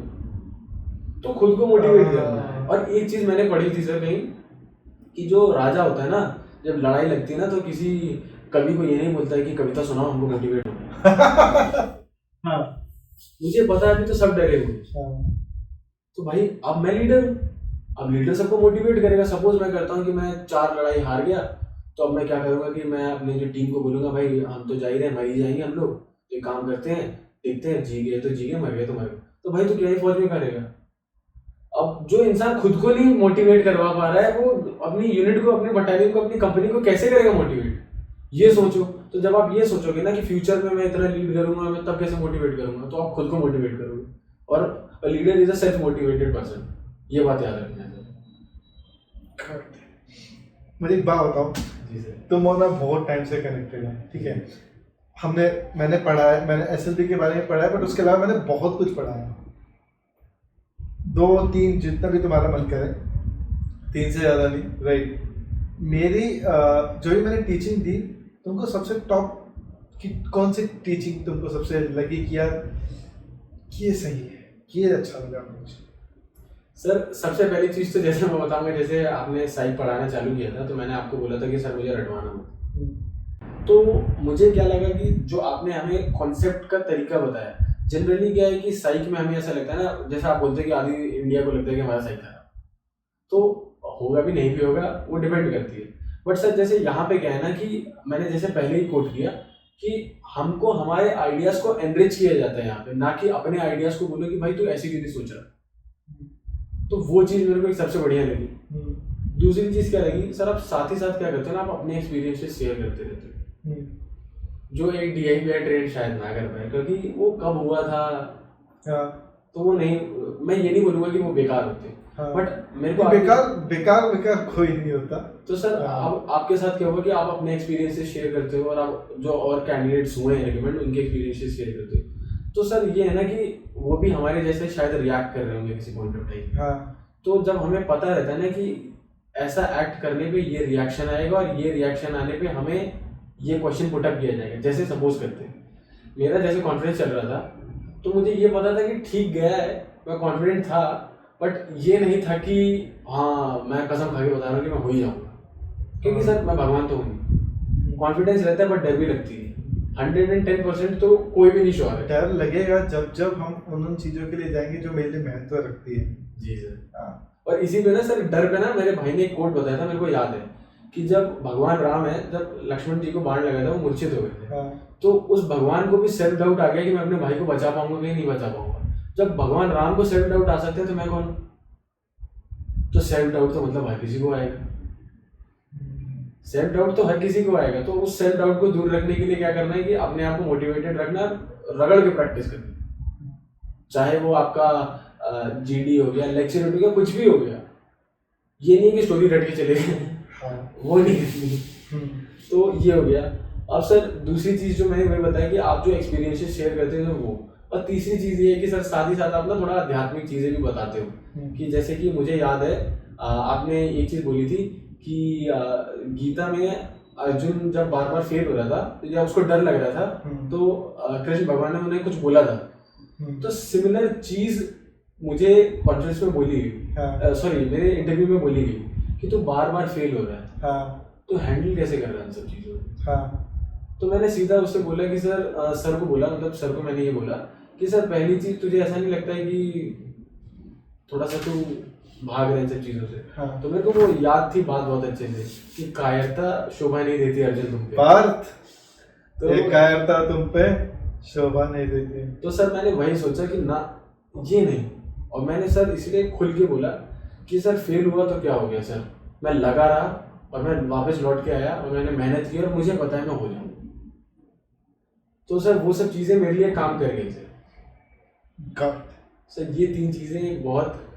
A: तो खुद को मोटिवेट करना है। और एक चीज़ मैंने पढ़ी थी सर कहीं, कि जो राजा होता है ना, जब लड़ाई लगती है ना, तो किसी कवि को ये नहीं बोलता है कि कविता सुनाओ हमको मोटिवेट हो। मुझे पता है अभी तो सब डरे हुए। तो भाई अब मैं लीडर हूँ, अब लीडर सबको मोटिवेट करेगा। सपोज मैं करता हूँ कि मैं 4 लड़ाई हार गया, तो अब मैं क्या करूँगा कि मैं अपने जो टीम को बोलूँगा, भाई हम तो जा ही रहे हैं, मर ही जाएंगे हम लोग, तो एक काम करते हैं, देखते हैं, जी गए तो जी गए, मर गए तो मर गए। तो भाई तो क्या ही फौज में करेगा? अब जो इंसान खुद को नहीं मोटिवेट करवा पा रहा है, वो अपनी यूनिट को, अपने बटालियन को, अपनी कंपनी को कैसे करेगा मोटिवेट? ये सोचो। तो जब आप ये सोचोगे ना कि फ्यूचर में मैं इतना लीड करूंगा, मैं तब कैसे मोटिवेट करूंगा, तो आप खुद को मोटिवेट करोगे। और leader is a self motivated person, ये बात याद रखना है।
B: मुझे एक बात बताओ, तुम और मैं बहुत टाइम से कनेक्टेड है, ठीक है? मैंने पढ़ा है, मैंने SLP के बारे में पढ़ा है, बट उसके अलावा मैंने बहुत कुछ पढ़ा है। 2-3 जितना भी तुम्हारा मन करे, 3 से ज़्यादा नहीं, राइट? मेरी जो भी मैंने टीचिंग दी, तुमको सबसे टॉप की कौन सी टीचिंग तुमको सबसे लगी कि यार ये सही है, ये अच्छा लगा मुझे? सर
A: सबसे पहली चीज़ तो जैसे मैं बताऊंगा, जैसे आपने साइक पढ़ाना चालू किया था, तो मैंने आपको बोला था कि सर मुझे रटवाना हो। तो मुझे क्या लगा कि जो आपने हमें कॉन्सेप्ट का तरीका बताया, जनरली क्या है कि साइक में हमें ऐसा लगता है ना, जैसे आप बोलते हैं कि आधी इंडिया को लगता है कि हमारा साइक खराब, तो होगा भी नहीं भी होगा, वो डिपेंड करती है। बट सर जैसे यहाँ पे क्या है ना, कि मैंने जैसे पहले ही कोट किया कि हमको हमारे आइडियाज़ को एनरिच किया जाता है यहाँ पे, ना कि अपने आइडियाज़ को बोलो कि भाई तू ऐसे क्यों नहीं सोच रहा। तो वो चीज़ मेरे को एक सबसे बढ़िया लगी। दूसरी चीज़ क्या लगी सर, आप साथ ही साथ क्या करते हो ना, आप अपने एक्सपीरियंसेस शेयर करते रहते हो, जो एक DIPI ट्रेड शायद ना कर पाए, क्योंकि वो कब हुआ था। तो वो नहीं, मैं ये नहीं बोलूँगा कि वो बेकार होते, बट मेरे को बेकार कोई नहीं होता। तो सर अब आपके साथ क्या होगा कि आप अपने एक्सपीरियंसेस शेयर करते हो, और आप जो और कैंडिडेट्स हुए हैं रिकमेंड, उनके एक्सपीरियंसेस शेयर करते हो। तो सर ये है ना कि वो भी हमारे जैसे शायद रिएक्ट कर रहे होंगे किसी पॉइंट ऑफ टाइम। तो जब हमें पता रहता है ना कि ऐसा एक्ट करने पे ये रिएक्शन आएगा, और ये रिएक्शन आने पे हमें ये क्वेश्चन पुटअप किया जाएगा, जैसे सपोज करते हैं मेरा जैसे कॉन्फिडेंस चल रहा था, तो मुझे ये पता था कि ठीक गया है, मैं कॉन्फिडेंट था, बट ये नहीं था कि हाँ मैं कसम खा के बता रहा हूँ कि मैं हो ही जाऊँगा, क्योंकि सर मैं भगवान तो हूँ नहीं। कॉन्फिडेंस रहता है बट डर भी लगती है। 110% तो कोई भी नहीं श्योर है।
B: डर लगेगा जब हम उन चीज़ों के लिए जाएंगे जो मेरे लिए महत्व रखती है।
A: जी सर। और इसी पे ना सर, डर पे ना मेरे भाई ने एक कोट बताया था, मेरे को याद है कि जब भगवान राम है, जब लक्ष्मण जी को बाण लगा था वो मूर्छित हो गए थे।
B: हाँ।
A: तो उस भगवान को भी सेल्फ डाउट आ गया कि मैं अपने भाई को बचा पाऊंगा कि नहीं बचा पाऊंगा। जब भगवान राम को सेल्फ डाउट आ सकते हैं तो मैं कौन? तो सेल्फ डाउट तो मतलब हर किसी को आएगा, सेल्फ डाउट तो हर किसी को आएगा। तो उस सेल्फ डाउट को दूर रखने के लिए क्या करना है कि अपने आप को मोटिवेटेड रखना, रगड़ के प्रैक्टिस करनी, चाहे वो आपका जीडी हो गया, लेक्चर हो गया, कुछ भी हो गया। ये नहीं कि स्टोरी रट के चले गए, वो नहीं करनी। तो ये हो गया। अब सर दूसरी चीज जो मैंने वही बताया कि आप जो एक्सपीरियंसेस शेयर करते हो वो, और तीसरी चीज ये है कि सर साथ ही साथ आप ना थोड़ा आध्यात्मिक चीजें भी बताते हो। कि जैसे कि मुझे याद है आपने एक चीज बोली थी कि गीता में अर्जुन जब बार बार फेल हो रहा था या उसको डर लग रहा था, तो कृष्ण भगवान ने उन्हें कुछ बोला था। तो सिमिलर चीज मुझे कॉन्फ्रेंस में बोली गई, सॉरी मेरे इंटरव्यू में बोली गई कि तू बार बार फेल हो रहा है, तो हैंडल कैसे कर रहा है इन सब चीज़ों को। तो मैंने सीधा उससे बोला कि सर को बोला, मतलब सर को मैंने ये बोला कि सर पहली चीज़ तुझे ऐसा नहीं लगता है कि थोड़ा सा तू भाग रहे इन सब चीज़ों से। तो मेरे को वो याद थी बात बहुत अच्छे से कि कायरता शोभा नहीं देती अर्जुन तुम पे, पार्थ तो ये कायरता तुम पे शोभा नहीं देती। तो सर मैंने वही सोचा कि ना ये नहीं, और मैंने सर इसलिए खुल के बोला कि सर फेल हुआ तो क्या हो गया सर, मैं लगा रहा और मैं वापस लौट के आया और मैंने मेहनत की और मुझे पता है मैं हो जाऊँ। तो सर वो सब चीज़ें मेरे लिए काम कर गई सर ये 3 चीज़ें बहुत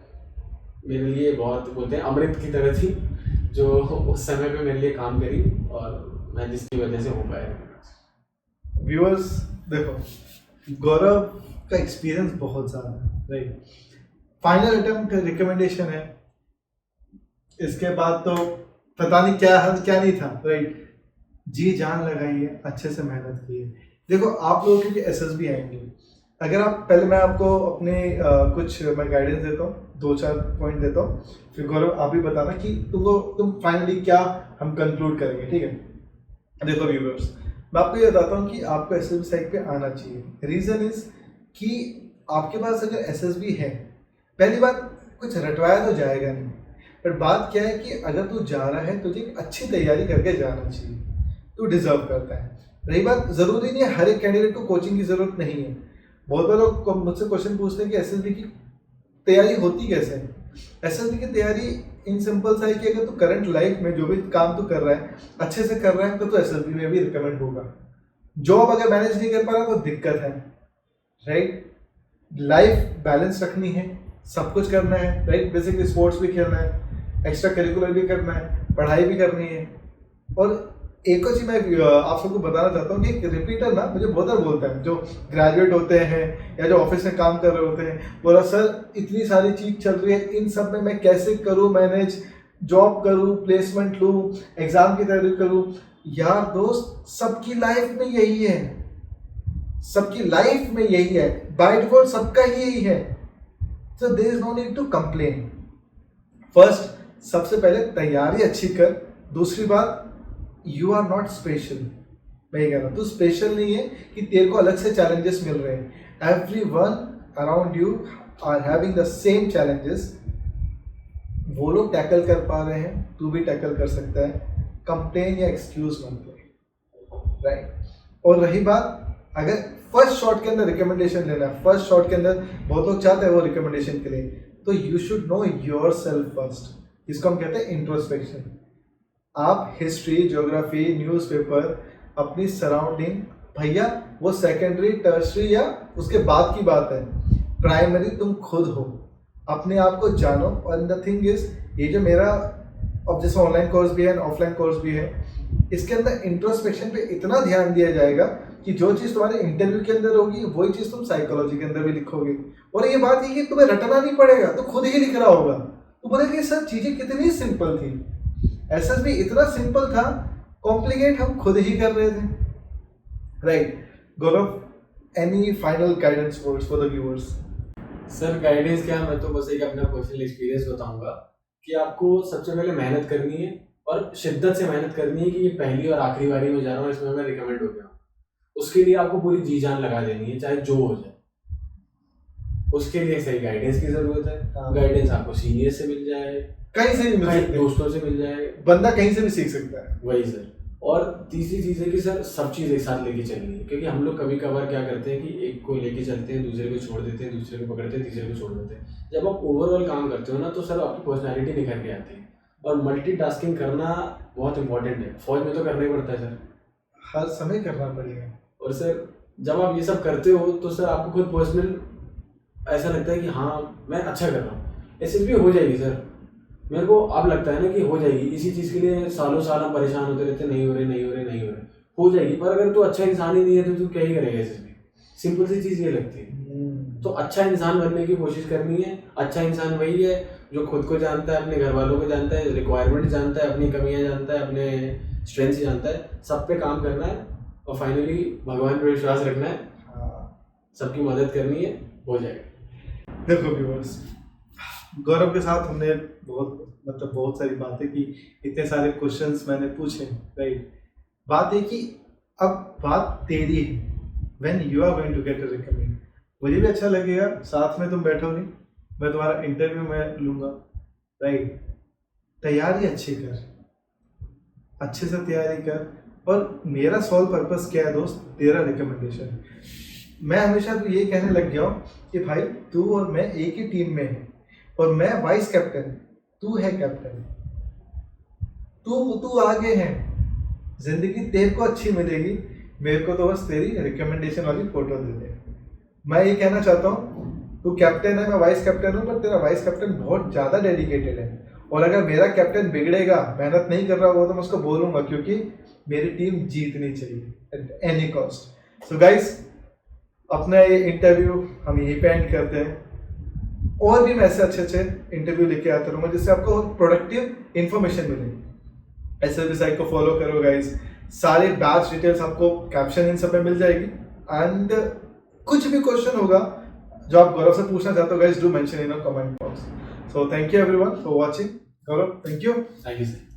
A: मेरे लिए बहुत बोलते हैं अमृत की तरह थी, जो उस समय पे मेरे लिए काम करी और मैं जिसकी वजह से हो पाया। व्यूअर्स देखो, गौरव का एक्सपीरियंस बहुत ज़्यादा है, राइट। फाइनल अटेम्प्ट रिकमेंडेशन है, इसके बाद तो पता नहीं क्या नहीं था, राइट। जी जान लगाइए, अच्छे से मेहनत कीजिए। देखो आप लोगों के एसएसबी आएंगे, अगर आप पहले मैं आपको अपने कुछ मैं गाइडेंस देता हूँ, 2-4 पॉइंट देता हूँ, फिर गौरव आप भी बताना कि तुम फाइनली क्या हम कंक्लूड करेंगे, ठीक है। देखो व्यूअर्स, मैं आपको ये बताता हूँ कि आपको एसएसबी साइट पे आना चाहिए। रीज़न इज कि आपके पास अगर एसएसबी है, पहली बात कुछ रटवाया तो जाएगा नहीं, पर बात क्या है कि अगर तू जा रहा है तुझे एक अच्छी तैयारी करके जाना चाहिए, तू डिजर्व करता है। रही बात, ज़रूरी नहीं है हर एक कैंडिडेट को कोचिंग की ज़रूरत नहीं है। बहुत बार लोग मुझसे क्वेश्चन पूछते हैं कि एसएसबी की तैयारी होती कैसे है। एसएसबी की तैयारी इन सिंपल सा है कि अगर तू करंट लाइफ में जो भी काम तू कर रहा है अच्छे से कर रहा है तो एसएसबी में भी रिकमेंड होगा। जॉब अगर मैनेज नहीं कर पा रहा तो दिक्कत है, राइट। लाइफ बैलेंस रखनी है, सब कुछ करना है, राइट। बेसिकली स्पोर्ट्स भी खेलना है, एक्स्ट्रा करिकुलर भी करना है, पढ़ाई भी करनी है। और एक और चीज़ मैं आप सबको बताना चाहता हूँ कि एक रिपीटर ना मुझे बहुत बार बोलता है, जो ग्रेजुएट होते हैं या जो ऑफिस में काम कर रहे होते हैं, बोला सर इतनी सारी चीज़ चल रही है, इन सब में मैं कैसे करूँ मैनेज, जॉब करूँ, प्लेसमेंट लूँ, एग्ज़ाम की तैयारी करूँ। यार दोस्त, सबकी लाइफ में यही है, सबकी लाइफ में यही है, बाय डिफॉल्ट सबका ही यही है। So there is no need to complain. First, सबसे पहले तैयारी अच्छी कर। दूसरी बात, यू आर नॉट स्पेशल। मैं ये कह रहा हूँ, तू स्पेशल नहीं है कि तेरे को अलग से चैलेंजेस मिल रहे हैं। Everyone around you are having the same challenges. वो लोग टैकल कर पा रहे हैं, तू भी टैकल कर सकता है। कंप्लेन या एक्सक्यूज मत कर, राइट। और रही बात, अगर फर्स्ट शॉट के अंदर रिकमेंडेशन लेना है, फर्स्ट शॉट के अंदर बहुत लोग चाहते हैं वो रिकमेंडेशन के लिए, तो you should know your self first. इसको हम कहते हैं इंट्रोस्पेक्शन। आप हिस्ट्री, ज्योग्राफी, न्यूज़पेपर, अपनी सराउंडिंग, भैया वो सेकेंडरी, टर्सरी या उसके बाद की बात है, प्राइमरी तुम खुद हो। अपने आप को जानो। और द थिंग इज, ये जो मेरा अब जैसे ऑनलाइन कोर्स भी है, ऑफलाइन कोर्स भी है, इसके अंदर इंट्रोस्पेक्शन पे इतना ध्यान दिया जाएगा कि जो चीज़ तुम्हारे इंटरव्यू के अंदर होगी वही चीज़ तुम साइकोलॉजी के अंदर भी लिखोगे। और ये बात है कि तुम्हें रटना नहीं पड़ेगा, तो खुद ही लिख रहा होगा। तो बोलेंगे सर चीज़ें कितनी सिंपल थी, एसएसबी इतना सिंपल था, कॉम्प्लिकेट हम खुद ही कर रहे थे, right. Gaurav, any final guidance words for the viewers? Sir guidance क्या, मैं तो बस एक अपना पर्सनल एक्सपीरियंस बताऊंगा कि आपको सबसे पहले मेहनत करनी है और शिद्दत से मेहनत करनी है कि ये पहली और आखिरी बारी में जा रहा हूँ, इसमें मैं रिकमेंड हो गया। उसके लिए आपको पूरी जी जान लगा देनी है, चाहे जो हो जाए। उसके लिए सही गाइडेंस की जरूरत है। गाइडेंस आपको सीनियर से मिल जाए,
B: कहीं से भी मिल सकते हैं,
A: दोस्तों से मिल जाए,
B: बंदा कहीं से भी सीख सकता है।
A: वही सर। और तीसरी चीज़ है कि सर सब चीज़ एक साथ लेके चलनी है, क्योंकि हम लोग कभी कभार क्या करते हैं कि एक को लेके चलते हैं, दूसरे को छोड़ देते हैं, दूसरे को पकड़ते हैं, तीसरे को छोड़ देते हैं। जब आप ओवरऑल काम करते हो ना तो सर आपकी पर्सनैलिटी निखर के आती है। और मल्टीटास्किंग करना बहुत इंपॉर्टेंट है, फौज में तो करना ही पड़ता है सर,
B: हर समय करना पड़ेगा।
A: और सर जब आप ये सब करते हो तो सर आपको खुद पर्सनल ऐसा लगता है कि हाँ मैं अच्छा कर रहा हूँ। एसएसबी हो जाएगी सर, मेरे को अब लगता है ना कि हो जाएगी। इसी चीज़ के लिए सालों साल हम परेशान होते रहते, नहीं हो रहे, हो जाएगी। पर अगर तू अच्छा इंसान ही नहीं है तो तू क्या ही करेगा एसएसबी। सिंपल सी चीज़ ये लगती है। तो अच्छा इंसान बनने की कोशिश करनी है। अच्छा इंसान वही है जो खुद को जानता है, अपने घर वालों को जानता है, रिक्वायरमेंट जानता है, अपनी कमियाँ जानता है, अपने स्ट्रेंथ्स जानता है। सब पे काम करना है और फाइनली भगवान पर विश्वास रखना है, सबकी मदद करनी है, हो जाएगा।
B: देखो व्यूअर्स, गौरव के साथ हमने बहुत सारी बातें की, इतने सारे क्वेश्चंस मैंने पूछे, राइट। बात है कि अब बात तेरी है, when you are going to get a recommend. मुझे भी अच्छा लगेगा, साथ में तुम बैठोगे, मैं तुम्हारा इंटरव्यू में लूँगा, राइट। तैयारी अच्छी कर, अच्छे से तैयारी कर। और मेरा सोल पर्पस क्या है दोस्त, तेरा रिकमेंडेशन। मैं हमेशा तो ये कहने लग गया हूँ कि भाई तू और मैं एक ही टीम में है, और मैं वाइस कैप्टन, तू है कैप्टन। तू आगे है, जिंदगी तेरे को अच्छी मिलेगी, मेरे को तो बस तेरी रिकमेंडेशन वाली फोटो दे दे। मैं ये कहना चाहता हूँ, तू कैप्टन है, मैं वाइस कैप्टन हूँ, पर तेरा वाइस कैप्टन बहुत ज़्यादा डेडिकेटेड है। और अगर मेरा कैप्टन बिगड़ेगा, मेहनत नहीं कर रहा होगा, तो मैं उसको बोलूँगा, क्योंकि मेरी टीम जीतनी चाहिए at any cost. So guys, अपना ये इंटरव्यू हम यहीं पे एंड करते हैं। और भी मैं ऐसे अच्छे इंटरव्यू लेके आता रहूँगा जिससे आपको प्रोडक्टिव इन्फॉर्मेशन मिलेगी। एसएसबी साइट को फॉलो करो गाइस, सारे बैच डिटेल्स आपको कैप्शन इन सब में मिल जाएगी। एंड कुछ भी क्वेश्चन होगा जो आप गौरव से पूछना चाहते हो guys, do mention in a comment box. So thank you everyone for watching. Gaurav, thank you.
A: Thank you sir.